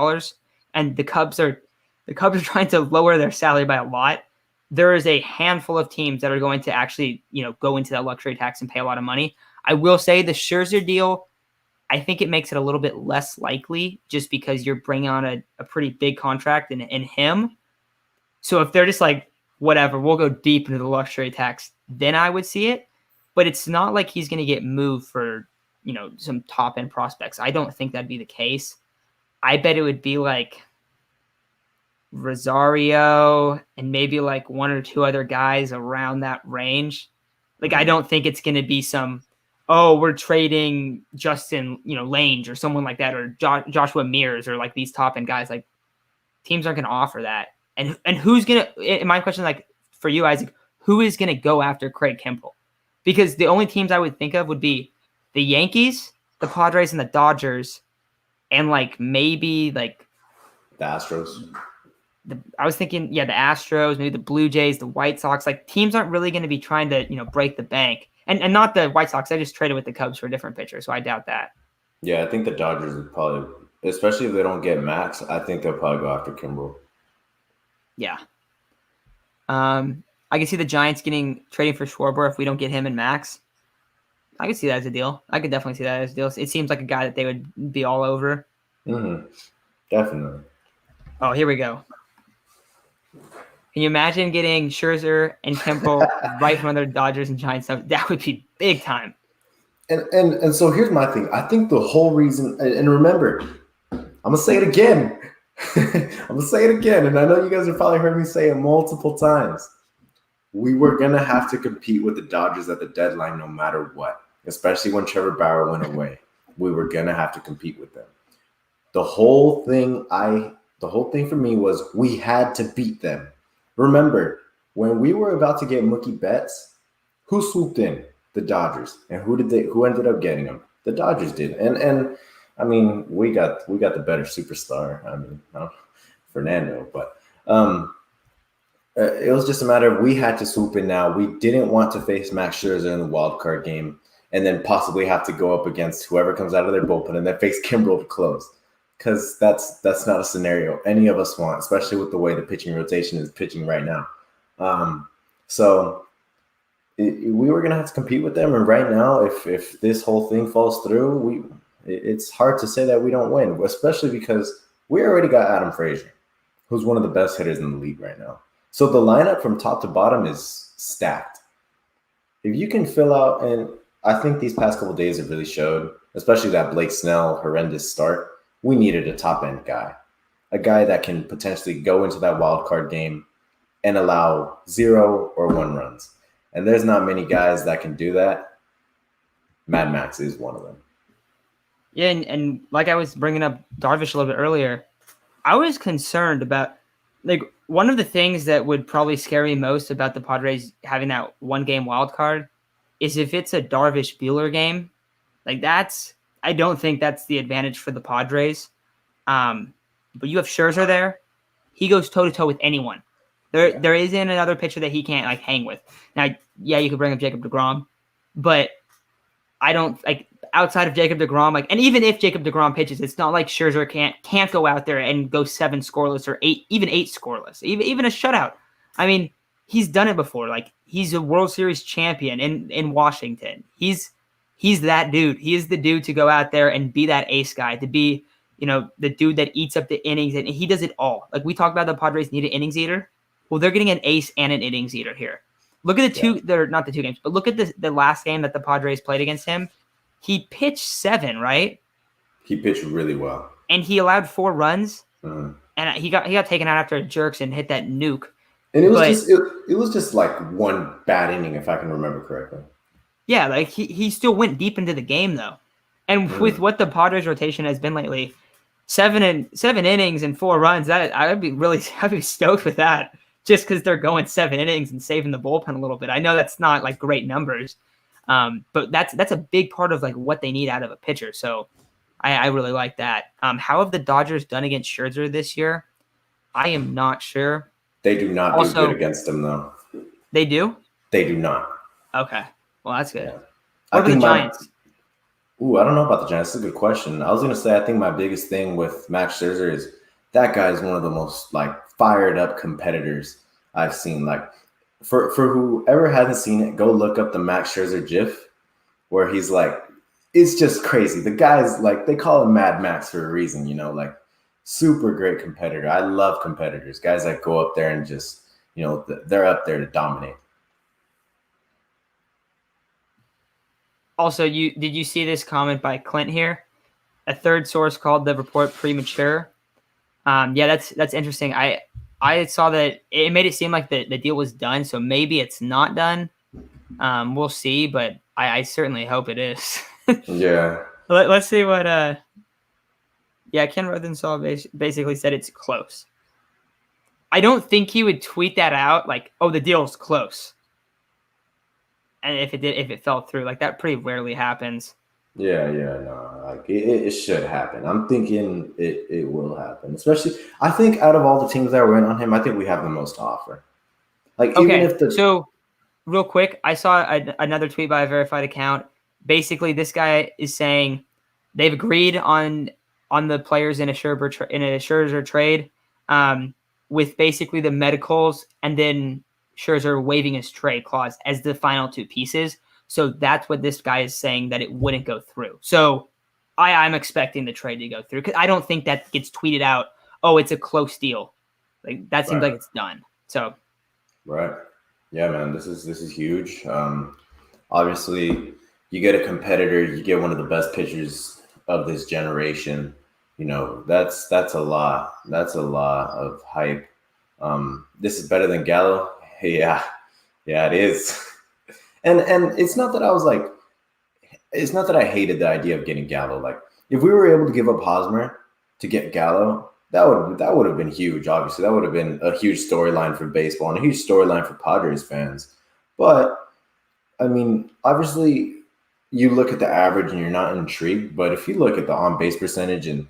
and the Cubs are trying to lower their salary by a lot. There is a handful of teams that are going to actually, go into that luxury tax and pay a lot of money. I will say the Scherzer deal, I think it makes it a little bit less likely, just because you're bringing on a pretty big contract in him. So if they're just like, whatever, we'll go deep into the luxury tax, then I would see it. But it's not like he's going to get moved for, some top end prospects. I don't think that'd be the case. I bet it would be like Rosario and maybe like one or two other guys around that range. Like, I don't think it's going to be we're trading Justin, Lange or someone like that, or Joshua Mears, or like these top end guys. Like, teams aren't going to offer that. And who's going to, my question, like for you, Isaac, who is going to go after Craig Kimbrel? Because the only teams I would think of would be the Yankees, the Padres, and the Dodgers, and like maybe like the Astros. I was thinking, the Astros, maybe the Blue Jays, the White Sox. Like, teams aren't really going to be trying to, break the bank. And not the White Sox. I just traded with the Cubs for a different pitcher, so I doubt that. Yeah, I think the Dodgers would probably, especially if they don't get Max, I think they'll probably go after Kimbrel. Yeah. I can see the Giants trading for Schwarber if we don't get him and Max. I could see that as a deal. I could definitely see that as a deal. It seems like a guy that they would be all over. Mm-hmm. Definitely. Oh, here we go. Can you imagine getting Scherzer and Kimbrel right from under Dodgers and Giants? That would be big time. And so here's my thing. I think the whole reason, and remember, I'm gonna say it again. And I know you guys have probably heard me say it multiple times. We were gonna have to compete with the Dodgers at the deadline, no matter what. Especially when Trevor Bauer went away, we were gonna have to compete with them. The whole thing for me was we had to beat them. Remember, when we were about to get Mookie Betts, who swooped in? The Dodgers. And who ended up getting them? The Dodgers did. And I mean, we got the better superstar. I mean, Fernando, but it was just a matter of we had to swoop in now. We didn't want to face Max Scherzer in the wild card game and then possibly have to go up against whoever comes out of their bullpen and then face Kimbrel to close. Because that's not a scenario any of us want, especially with the way the pitching rotation is pitching right now. We were going to have to compete with them. And right now, if this whole thing falls through, it's hard to say that we don't win, especially because we already got Adam Frazier, who's one of the best hitters in the league right now. So the lineup from top to bottom is stacked. If you can fill out, and I think these past couple of days have really showed, especially that Blake Snell horrendous start, we needed a top-end guy, a guy that can potentially go into that wild card game and allow 0 or 1 runs. And there's not many guys that can do that. Mad Max is one of them. Yeah, and like I was bringing up Darvish a little bit earlier, I was concerned about, like, one of the things that would probably scare me most about the Padres having that 1-game wild card is if it's a Darvish Buehler game. Like, I don't think that's the advantage for the Padres. But you have Scherzer there. He goes toe-to-toe with anyone. There isn't another pitcher that he can't, like, hang with. Now, yeah, you could bring up Jacob deGrom, but I don't, like, outside of Jacob deGrom, like, and even if Jacob deGrom pitches, it's not like Scherzer can't go out there and go 7 scoreless or 8 scoreless, even a shutout. I mean, he's done it before. Like, he's a World Series champion in Washington. He's that dude. He is the dude to go out there and be that ace guy, to be, the dude that eats up the innings, and he does it all. Like, we talked about the Padres need an innings eater. Well, they're getting an ace and an innings eater here. Look at they're not the 2 games, but look at the last game that the Padres played against him. He pitched 7, right? He pitched really well. And he allowed 4 runs. And he got taken out after a jerks and hit that nuke. And it was just like 1 bad inning, if I can remember correctly. Yeah, like he still went deep into the game though. And with what the Padres rotation has been lately, seven innings and 4 runs, I'd be stoked with that. Just because they're going 7 innings and saving the bullpen a little bit. I know that's not like great numbers, but that's a big part of like what they need out of a pitcher. So I really like that. How have the Dodgers done against Scherzer this year? I am not sure. They do not do good against him, though. They do? They do not. Okay. Well, that's good. Yeah. What about the Giants? I don't know about the Giants. That's a good question. I was going to say, I think my biggest thing with Max Scherzer is that guy is one of the most like fired up competitors I've seen. Like for whoever hasn't seen it, go look up the Max Scherzer GIF where he's like, it's just crazy. The guy's like, they call him Mad Max for a reason, you know, like super great competitor. I love competitors, guys that go up there and just, you know, they're up there to dominate. Also, did you see this comment by Clint here? A third source called the report premature. Yeah, that's interesting. I saw that it made it seem like the deal was done, so maybe it's not done. We'll see, but I certainly hope it is. Yeah. Let's see what. Yeah, Ken Rothschild basically said it's close. I don't think he would tweet that out like, "Oh, the deal's close." And if it fell through, like that pretty rarely happens. Yeah, no, like it should happen. I'm thinking it will happen. Especially, I think out of all the teams that were in on him, I think we have the most to offer. Like, okay, even if so real quick, I saw another tweet by a verified account. Basically, this guy is saying they've agreed on the players in a Scherzer trade, with basically the medicals and then Scherzer waiving his trade clause as the final 2 pieces. So that's what this guy is saying, that it wouldn't go through. So I'm expecting the trade to go through because I don't think that gets tweeted out. Oh, it's a close deal. Like that seems like it's done. So, right, yeah, man, this is huge. Obviously, you get a competitor, you get one of the best pitchers of this generation. You know, that's a lot. That's a lot of hype. This is better than Gallo. Yeah, it is. And it's not that I was like, it's not that I hated the idea of getting Gallo. Like, if we were able to give up Hosmer to get Gallo, that would have been huge. Obviously, that would have been a huge storyline for baseball and a huge storyline for Padres fans. But I mean, obviously, you look at the average and you're not intrigued. But if you look at the on-base percentage and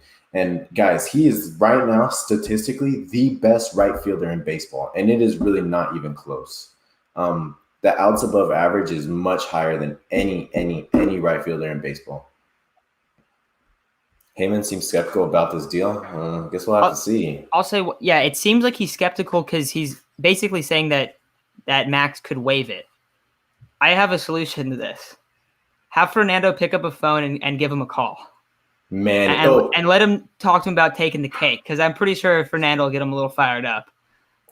guys, he is right now statistically the best right fielder in baseball, and it is really not even close. The outs above average is much higher than any right fielder in baseball. Heyman seems skeptical about this deal. I guess we'll have to see. I'll say, yeah, it seems like he's skeptical because he's basically saying that Max could waive it. I have a solution to this. Have Fernando pick up a phone and give him a call. Man, and let him talk to him about taking the cake, because I'm pretty sure Fernando will get him a little fired up.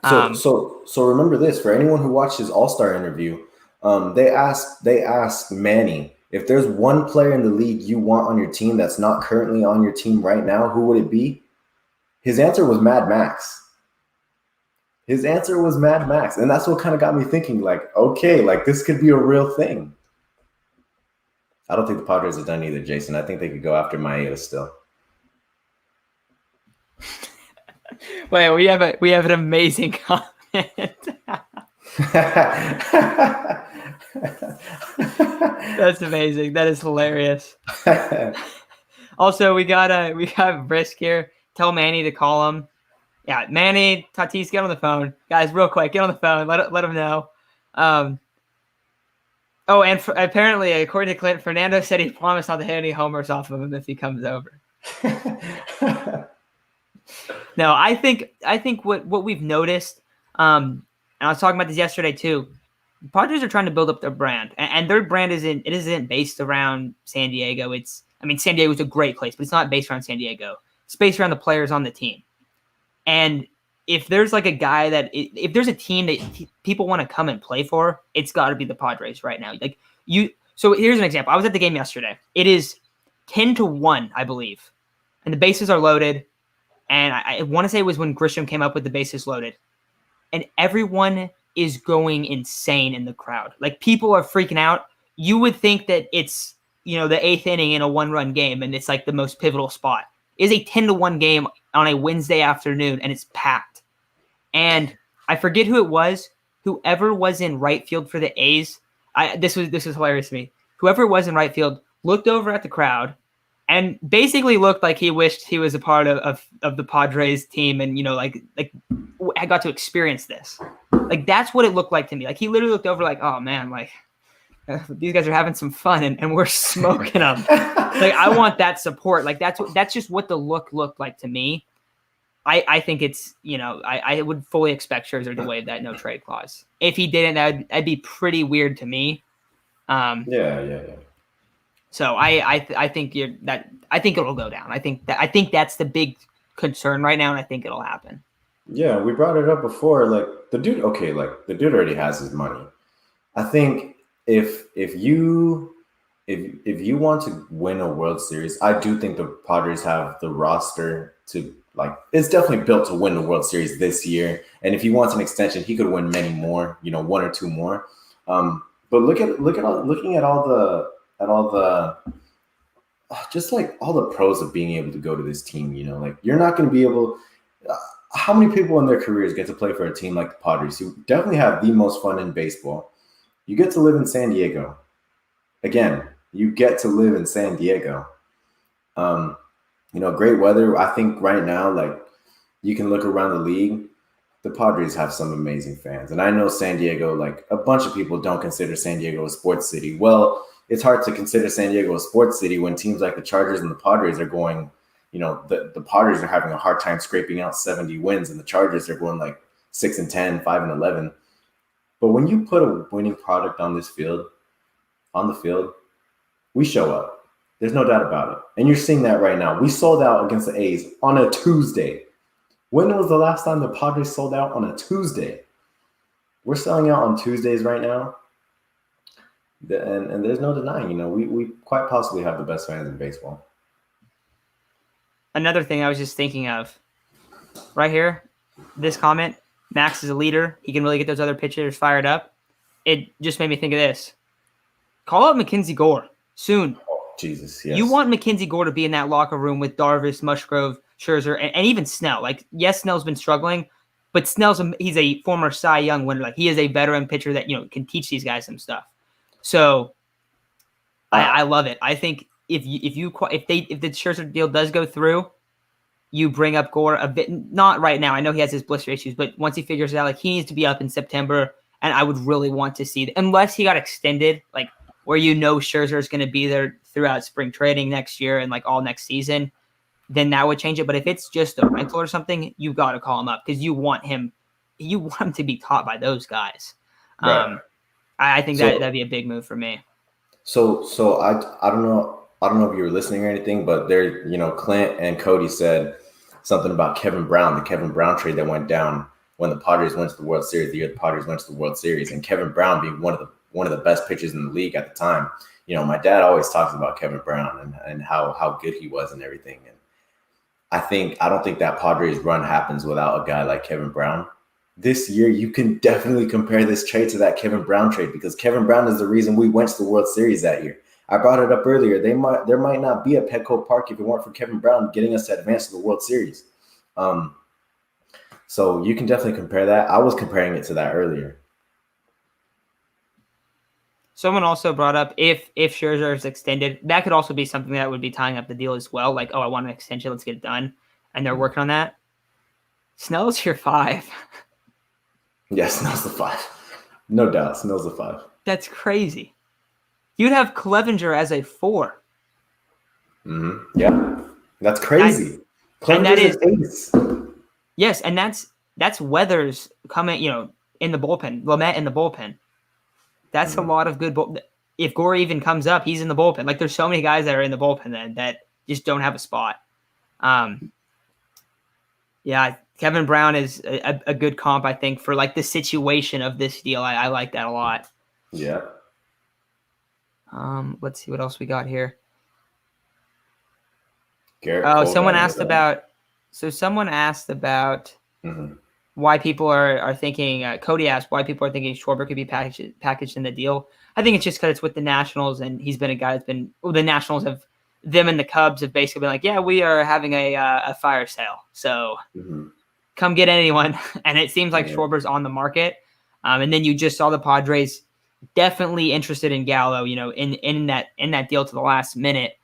So remember this, for anyone who watched his All-Star interview, they asked Manny, if there's one player in the league you want on your team that's not currently on your team right now, who would it be? His answer was Mad Max. And that's what kind of got me thinking, like, okay, like this could be a real thing. I don't think the Padres have done either, Jason. I think they could go after Maeda still. Wait, we have an amazing comment. That's amazing. That is hilarious. Also, we got Brisk here. Tell Manny to call him. Yeah, Manny, Tatis, get on the phone, guys, real quick. Get on the phone. Let him know. Oh, and apparently, according to Clint, Fernando said he promised not to hit any homers off of him if he comes over. No, I think what we've noticed, and I was talking about this yesterday too. The Padres are trying to build up their brand, and their brand isn't based around San Diego. San Diego's a great place, but it's not based around San Diego. It's based around the players on the team. And if there's like a guy if there's a team that people want to come and play for, it's got to be the Padres right now. So here's an example. I was at the game yesterday. It is 10-1, I believe, and the bases are loaded. And I want to say it was when Grisham came up with the bases loaded, and everyone is going insane in the crowd. Like, people are freaking out. You would think that it's the eighth inning in a 1-run game, and it's like the most pivotal spot. It is a 10-1 game on a Wednesday afternoon, and it's packed. And I forget who it was. Whoever was in right field for the A's, this was hilarious to me. Whoever was in right field looked over at the crowd and basically looked like he wished he was a part of the Padres team, and like I got to experience this. Like that's what it looked like to me. Like he literally looked over like, oh man, like these guys are having some fun and we're smoking them. Like I want that support. Like that's just what the look looked like to me. I think it's, I would fully expect Scherzer to waive that no trade clause. If he didn't, that'd be pretty weird to me. Yeah. So I think I think it'll go down. I think that's the big concern right now, and I think it'll happen. Yeah, we brought it up before. Like the dude already has his money. I think if you want to win a World Series, I do think the Padres have the roster to it's definitely built to win the World Series this year. And if he wants an extension, he could win many more, 1 or 2 more. But looking at all the just like all the pros of being able to go to this team, like you're not going to be able. How many people in their careers get to play for a team like the Padres, who definitely have the most fun in baseball? You get to live in San Diego. Again, you get to live in San Diego. Great weather. I think right now, you can look around the league. The Padres have some amazing fans. And I know San Diego, a bunch of people don't consider San Diego a sports city. Well, it's hard to consider San Diego a sports city when teams like the Chargers and the Padres are going, the Padres are having a hard time scraping out 70 wins, and the Chargers are going 6-10, 5-11. But when you put a winning product on the field, we show up. There's no doubt about it. And you're seeing that right now. We sold out against the A's on a Tuesday. When was the last time the Padres sold out on a Tuesday? We're selling out on Tuesdays right now. And there's no denying, we quite possibly have the best fans in baseball. Another thing I was just thinking of right here, this comment, Max is a leader. He can really get those other pitchers fired up. It just made me think of this. Call up Mackenzie Gore soon. Oh, Jesus, yes. You want Mackenzie Gore to be in that locker room with Darvish, Musgrove, Scherzer, and even Snell. Yes, Snell's been struggling, but he's a former Cy Young winner. He is a veteran pitcher that, can teach these guys some stuff. So I love it. I think if the Scherzer deal does go through, you bring up Gore a bit, not right now. I know he has his blister issues, but once he figures it out, he needs to be up in September. And I would really want to see unless he got extended, where Scherzer is going to be there throughout spring training next year and all next season, then that would change it. But if it's just a rental or something, you got to call him up because you want him to be taught by those guys. Right. I think that'd be a big move for me. So I don't know if you were listening or anything, but there, Clint and Cody said something about Kevin Brown, the Kevin Brown trade that went down when the Padres went to the World Series, the year the Padres went to the World Series, and Kevin Brown being one of the best pitchers in the league at the time. My dad always talks about Kevin Brown and how good he was and everything. And I don't think that Padres run happens without a guy like Kevin Brown. This year, you can definitely compare this trade to that Kevin Brown trade because Kevin Brown is the reason we went to the World Series that year. I brought it up earlier. There might not be a Petco Park if it weren't for Kevin Brown getting us to advance to the World Series. So you can definitely compare that. I was comparing it to that earlier. Someone also brought up if Scherzer is extended, that could also be something that would be tying up the deal as well. I want an extension, let's get it done. And they're working on that. Snell's your 5. Yeah, Snell's the 5. No doubt, Snell's the 5. That's crazy. You'd have Clevenger as a 4. Mm-hmm. Yeah, that's crazy. Clevenger is ace. Yes, and that's Weathers coming, in the bullpen. Lamet in the bullpen. That's a lot of good. If Gore even comes up, he's in the bullpen. There's so many guys that are in the bullpen then that just don't have a spot. Yeah, Kevin Brown is a good comp, I think, for the situation of this deal. I like that a lot. Yeah. Let's see what else we got here. Garrett Cole someone asked about. So someone asked about. Mm-hmm. why people are thinking. Cody asked why people are thinking Schwarber could be packaged in the deal. I think it's just because it's with the Nationals, and he's been a guy that's been. Well, the Nationals have them and the Cubs have basically been like, yeah, we are having a fire sale, so come get anyone. And it seems like Schwarber's on the market. And then you just saw the Padres definitely interested in Gallo. You know, in that deal to the last minute.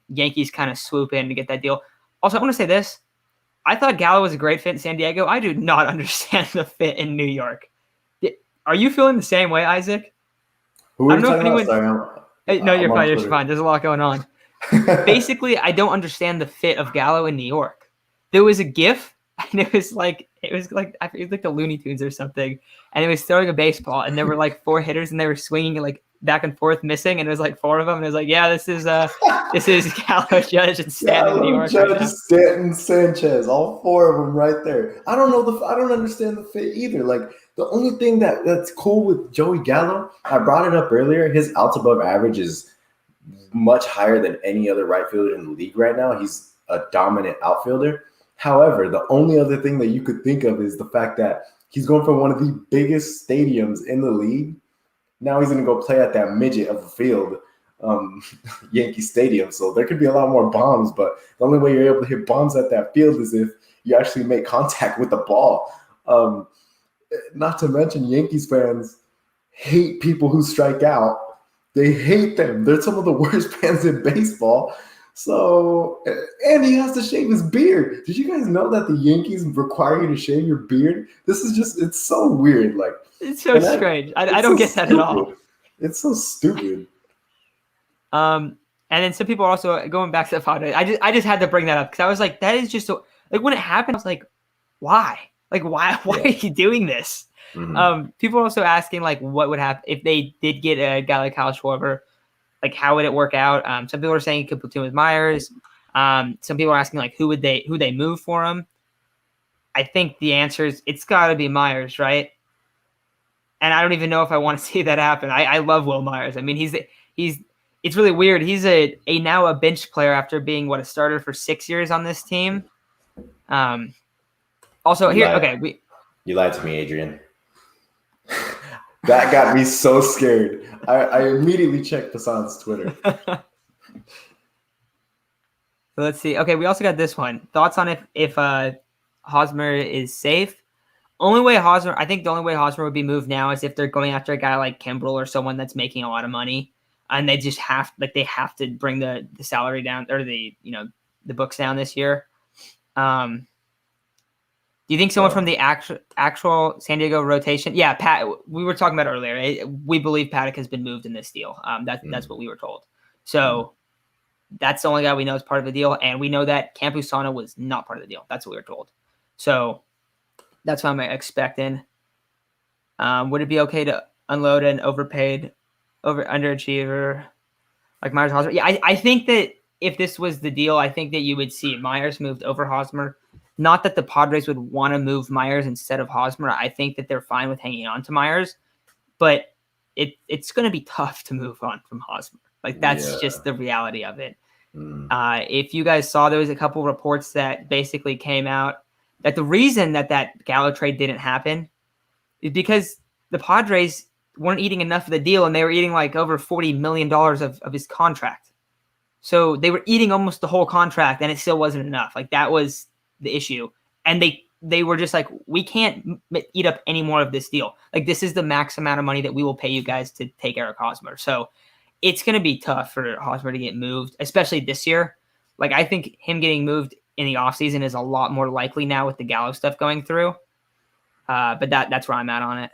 Yankees kind of swoop in to get that deal. Also, I want to say this. I thought Gallo was a great fit in San Diego. I do not understand the fit in New York. Are you feeling the same way, Isaac? Who are you talking about? Sorry, no, you're fine. You're fine. There's a lot going on. Basically, I don't understand the fit of Gallo in New York. There was a GIF, and it was like I forget, like the Looney Tunes or something, and it was throwing a baseball, and there were like 4 hitters, and they were swinging like back and forth, missing, and it was like 4 of them, and it was like, yeah, this is Gallo, Judge, and Stanton in New York. Judge, right, Stanton, Sanchez, all 4 of them right there. I don't understand the fit either. Like, the only thing that's cool with Joey Gallo, I brought it up earlier, his outs above average is much higher than any other right fielder in the league right now. He's a dominant outfielder. However, the only other thing that you could think of is the fact that he's going from one of the biggest stadiums in the league. Now he's going to go play at that midget of a field, Yankee Stadium. So there could be a lot more bombs, but the only way you're able to hit bombs at that field is if you actually make contact with the ball. Not to mention, Yankees fans hate people who strike out. They hate them. They're some of the worst fans in baseball. So, and he has to shave his beard. Did you guys know that the Yankees require you to shave your beard? This is just, it's so weird. Like, it's so strange. I don't get that at all. It's so stupid. And then some people are also going back to the Padres. I just had to bring that up because I was like, that is just so, like, when it happened, I was like, why? Like, why are you doing this? People are also asking, like, what would happen if they did get a guy like Kyle Schwarber? Like, how would it work out? Some people are saying he could platoon with Myers. Some people are asking, like, who they move for him? I think the answer is it's got to be Myers, right? And I don't even know if I want to see that happen. I love Will Myers. I mean, he's it's really weird. He's now a bench player after being a starter for 6 years on this team. Also, you lied to me, Adrian. That got me so scared. I immediately checked Hassan's Twitter. So let's see. Okay, we also got this one. Thoughts on if Hosmer is safe? I think the only way Hosmer would be moved now is if they're going after a guy like Kimbrel or someone that's making a lot of money, and they just have to bring the salary down or the books down this year. Do you think someone from the actual San Diego rotation? Yeah, Pat. We were talking about earlier. We believe Paddock has been moved in this deal. That's what we were told. So that's the only guy we know is part of the deal, and we know that Campusano was not part of the deal. That's what we were told. So that's what I'm expecting. Would it be okay to unload an underachiever like Myers Hosmer? Yeah, I think that if this was the deal, I think that you would see Myers moved over Hosmer. Not that the Padres would want to move Myers instead of Hosmer. I think that they're fine with hanging on to Myers, but it's going to be tough to move on from Hosmer. Like, that's just the reality of it. If you guys saw, there was a couple reports that basically came out that the reason that Gallo trade didn't happen is because the Padres weren't eating enough of the deal, and they were eating like over $40 million of his contract. So they were eating almost the whole contract, and it still wasn't enough. Like, that was the issue. And they were just like, we can't eat up any more of this deal. Like, this is the max amount of money that we will pay you guys to take Eric Hosmer. So it's going to be tough for Hosmer to get moved, especially this year. Like, I think him getting moved in the offseason is a lot more likely now with the Gallo stuff going through. But that's where I'm at on it.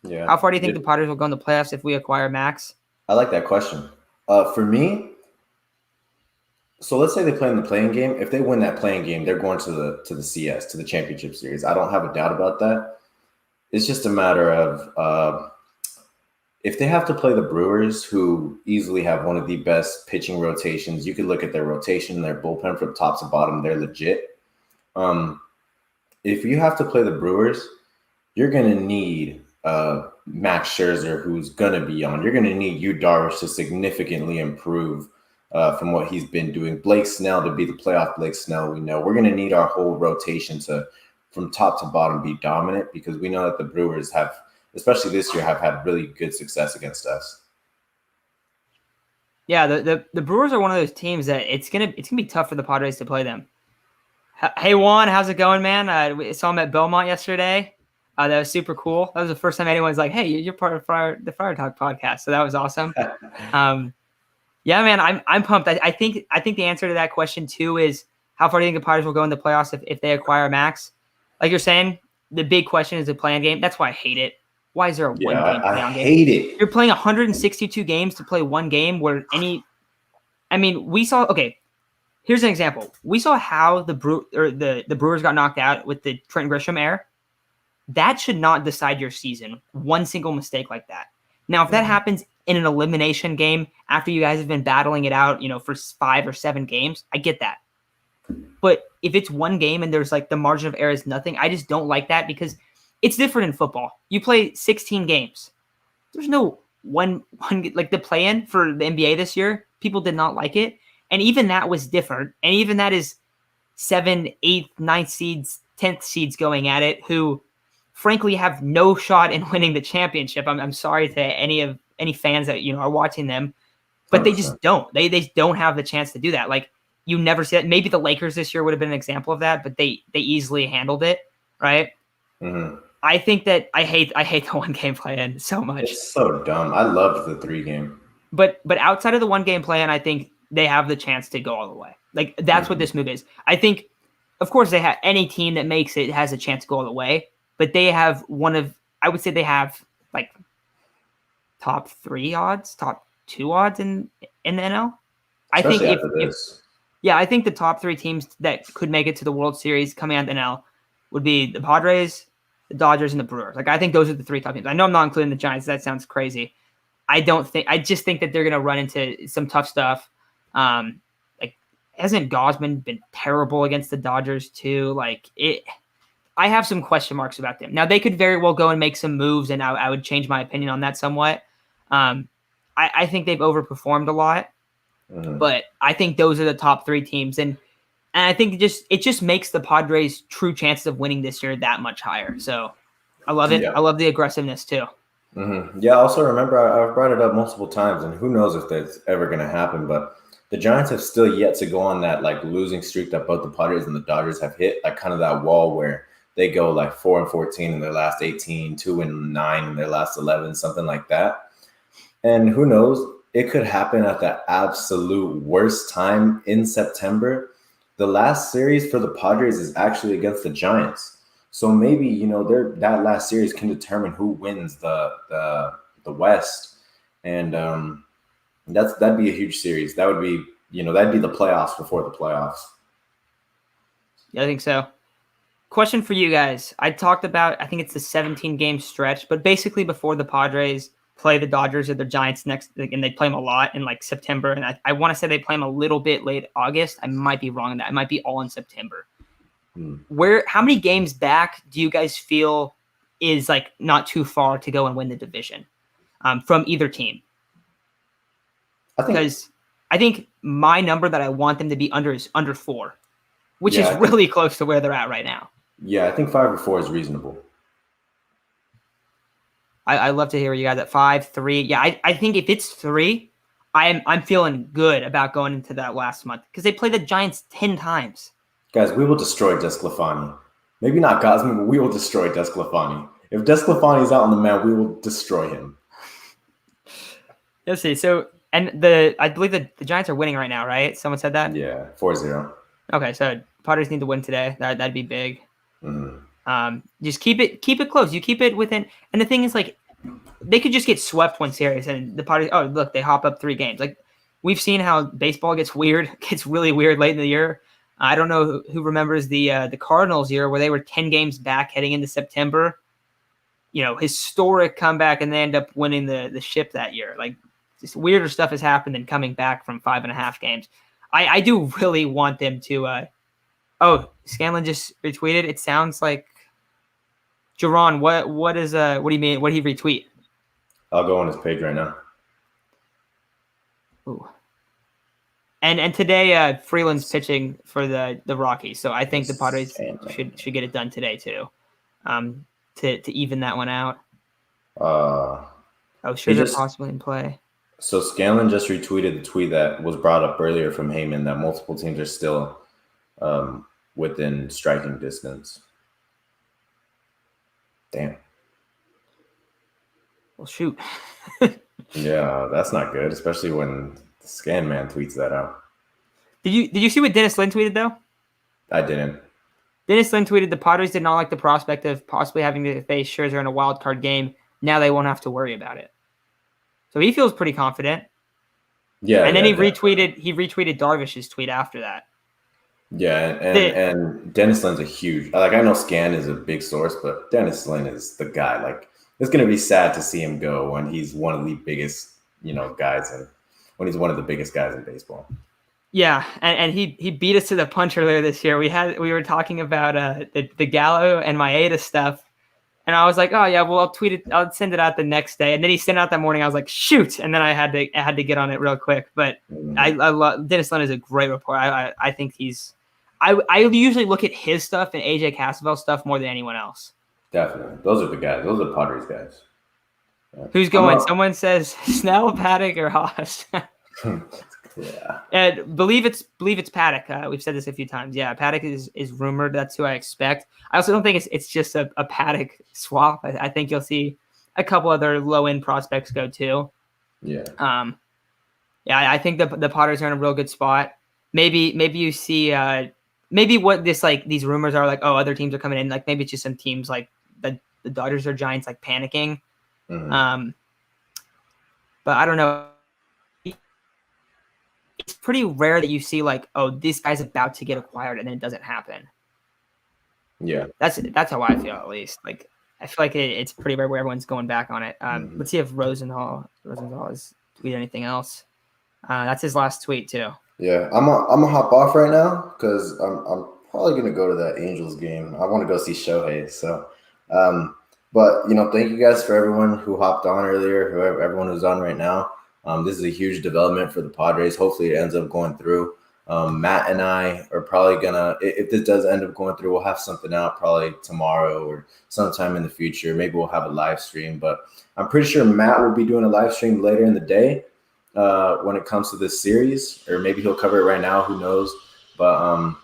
Yeah. How far do you think the Padres will go in the playoffs if we acquire Max? I like that question. For me, so let's say they play in the playing game. If they win that playing game, they're going to the CS, to the championship series. I don't have a doubt about that. It's just a matter of if they have to play the Brewers, who easily have one of the best pitching rotations. You could look at their rotation, their bullpen from top to bottom. They're legit. If you have to play the Brewers, you're going to need Max Scherzer, who's going to be on. You're going to need Yu Darvish to significantly improve from what he's been doing. Blake Snell to be the playoff Blake Snell we know. We're going to need our whole rotation to from top to bottom be dominant, because we know that the Brewers have, especially this year, have had really good success against us. Yeah, the Brewers are one of those teams that it's gonna be tough for the Padres to play them. Hey Juan, how's it going, man? We saw him at Belmont yesterday. That was super cool. That was the first time anyone's like, "Hey, you're part of the Fire Talk podcast," so that was awesome. Yeah, man, I'm pumped. I think the answer to that question too is how far do you think the Padres will go in the playoffs if they acquire Max? Like you're saying, the big question is the play-in game. That's why I hate it. Why is there a one game I play-in game? hate it. You're playing 162 games to play one game where we saw. Okay, here's an example. We saw how the Brewers got knocked out with the Trent Grisham error. That should not decide your season. One single mistake like that. Now, if that happens in an elimination game after you guys have been battling it out, for 5 or 7 games, I get that. But if it's one game and there's like the margin of error is nothing, I just don't like that, because it's different in football. You play 16 games. There's no one like the play-in for the NBA this year. People did not like it. And even that was different. And even that is 7th, 8th, 9th seeds, 10th seeds going at it, who frankly have no shot in winning the championship. I'm sorry to any fans that are watching them, but they just don't. They don't have the chance to do that. Like, you never see that. Maybe the Lakers this year would have been an example of that, but they easily handled it, right? Mm-hmm. I think that I hate the one game play-in so much. It's so dumb. I loved the 3 game. But outside of the one game play-in, I think they have the chance to go all the way. Like, that's what this move is. I think, of course, they have any team that makes it has a chance to go all the way. But they have I would say they have like top 3 odds, top 2 odds in the NL. Especially I think I think the top 3 teams that could make it to the World Series coming out of the NL would be the Padres, the Dodgers, and the Brewers. Like, I think those are the 3 top teams. I know I'm not including the Giants. That sounds crazy. I just think that they're going to run into some tough stuff. Like, hasn't Gosman been terrible against the Dodgers too? Like, I have some question marks about them. Now, they could very well go and make some moves, and I would change my opinion on that somewhat. I think they've overperformed a lot, but I think those are the top 3 teams. And I think it just makes the Padres' true chances of winning this year that much higher. So I love it. Yeah. I love the aggressiveness too. Mm-hmm. Yeah, also remember, I've brought it up multiple times, and who knows if that's ever going to happen, but the Giants have still yet to go on that like losing streak that both the Padres and the Dodgers have hit, like kind of that wall where they go like 4-14 in their last 18, 2-9 in their last 11, something like that. And who knows, it could happen at the absolute worst time in September. The last series for the Padres is actually against the Giants. So maybe, that last series can determine who wins the West. And that'd be a huge series. That would be, that'd be the playoffs before the playoffs. Yeah, I think so. Question for you guys. I talked about, I think it's the 17-game stretch, but basically before the Padres play the Dodgers or the Giants next, and they play them a lot in like September, and I want to say they play them a little bit late August. I might be wrong on that. It might be all in September. How many games back do you guys feel is like not too far to go and win the division from either team? Because I think my number that I want them to be under is under 4, which is really close to where they're at right now. Yeah, I think 5 or 4 is reasonable. I love to hear you guys at 5, 3. Yeah, I think if it's 3, I'm feeling good about going into that last month, because they play the Giants 10 times. Guys, we will destroy DeSclafani. Maybe not Gosman, but we will destroy DeSclafani. If DeSclafani is out on the mound, we will destroy him. Let's see. So, and I believe the Giants are winning right now, right? Someone said that? Yeah, 4-0. Okay, so Padres need to win today. That'd be big. Mm-hmm. Just keep it close. You keep it within. And the thing is, like, they could just get swept one series, and the Padres, oh look, they hop up 3 games. Like, we've seen how baseball gets really weird late in the year. I don't know who remembers the Cardinals year where they were 10 games back heading into September. Historic comeback, and they end up winning the ship that year. Like, just weirder stuff has happened than coming back from 5.5 games. I do really want them to. Scanlon just retweeted. It sounds like Jerron. What do you mean? What did he retweet? I'll go on his page right now. Ooh. And today, Freeland's pitching for the Rockies, so I think the Padres should get it done today too, to even that one out. Scherzer possibly in play. So Scanlon just retweeted the tweet that was brought up earlier from Heyman that multiple teams are still within striking distance. Damn. Well, shoot. Yeah, that's not good, especially when the Scan Man tweets that out. Did you see what Dennis Lin tweeted though? I didn't. Dennis Lin tweeted the Padres did not like the prospect of possibly having to face Scherzer in a wild card game. Now they won't have to worry about it. So he feels pretty confident. Yeah. And then he retweeted Darvish's tweet after that. Yeah, and Dennis Lin's a huge, I know Scan is a big source, but Dennis Lin is the guy. Like, it's gonna be sad to see him go when he's one of the biggest, guys, and when he's one of the biggest guys in baseball. Yeah, and he beat us to the punch earlier this year. We were talking about the Gallo and Maeda stuff. And I was like, oh yeah, well I'll send it out the next day. And then he sent it out that morning. I was like, shoot. And then I had to get on it real quick. But I love Dennis Lin is a great reporter. I think I usually look at his stuff and AJ Cassavell's stuff more than anyone else. Definitely. Those are the guys. Those are the Padres guys. Yeah. Who's going? Someone says Snell, Paddock, or Haas. Yeah. And believe it's Paddock. We've said this a few times. Yeah, Paddock is rumored. That's who I expect. I also don't think it's just a Paddock swap. I think you'll see a couple other low end prospects go too. Yeah. Yeah, I think the Padres are in a real good spot. Maybe you see maybe what these rumors are like. Oh, other teams are coming in. Like maybe it's just some teams like the Dodgers or Giants like panicking. Mm-hmm. But I don't know. It's pretty rare that you see like, oh, this guy's about to get acquired and then it doesn't happen. Yeah, that's how I feel at least. Like I feel like it's pretty rare where everyone's going back on it. Let's see if Rosenthal has tweeted anything else. That's his last tweet too. Yeah, I'm gonna hop off right now because I'm probably gonna go to that Angels game. I want to go see Shohei. So, but thank you guys for everyone who hopped on earlier. Everyone who's on right now. This is a huge development for the Padres. Hopefully it ends up going through. Matt and I are probably gonna, if this does end up going through, we'll have something out probably tomorrow or sometime in the future. Maybe we'll have a live stream, but I'm pretty sure Matt will be doing a live stream later in the day when it comes to this series, or maybe he'll cover it right now. Who knows? But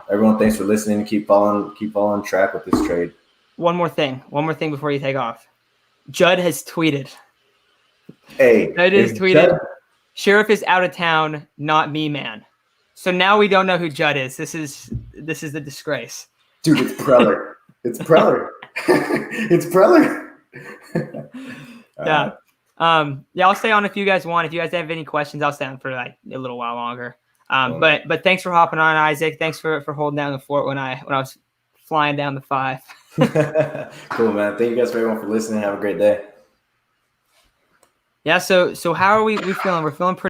everyone, thanks for listening. Keep following track with this trade. One more thing before you take off. Judd has tweeted. Hey, Judd has tweeted. Sheriff is out of town, not me, man. So now we don't know who Judd is. This is the disgrace. Dude, it's Preller. It's Preller. It's Preller. Yeah. Yeah, I'll stay on if you guys want. If you guys have any questions, I'll stay on for like a little while longer. But thanks for hopping on, Isaac. Thanks for holding down the fort when I was flying down the 5. Cool, man. Thank you guys for everyone for listening. Have a great day. Yeah, so how are we feeling? We're feeling pretty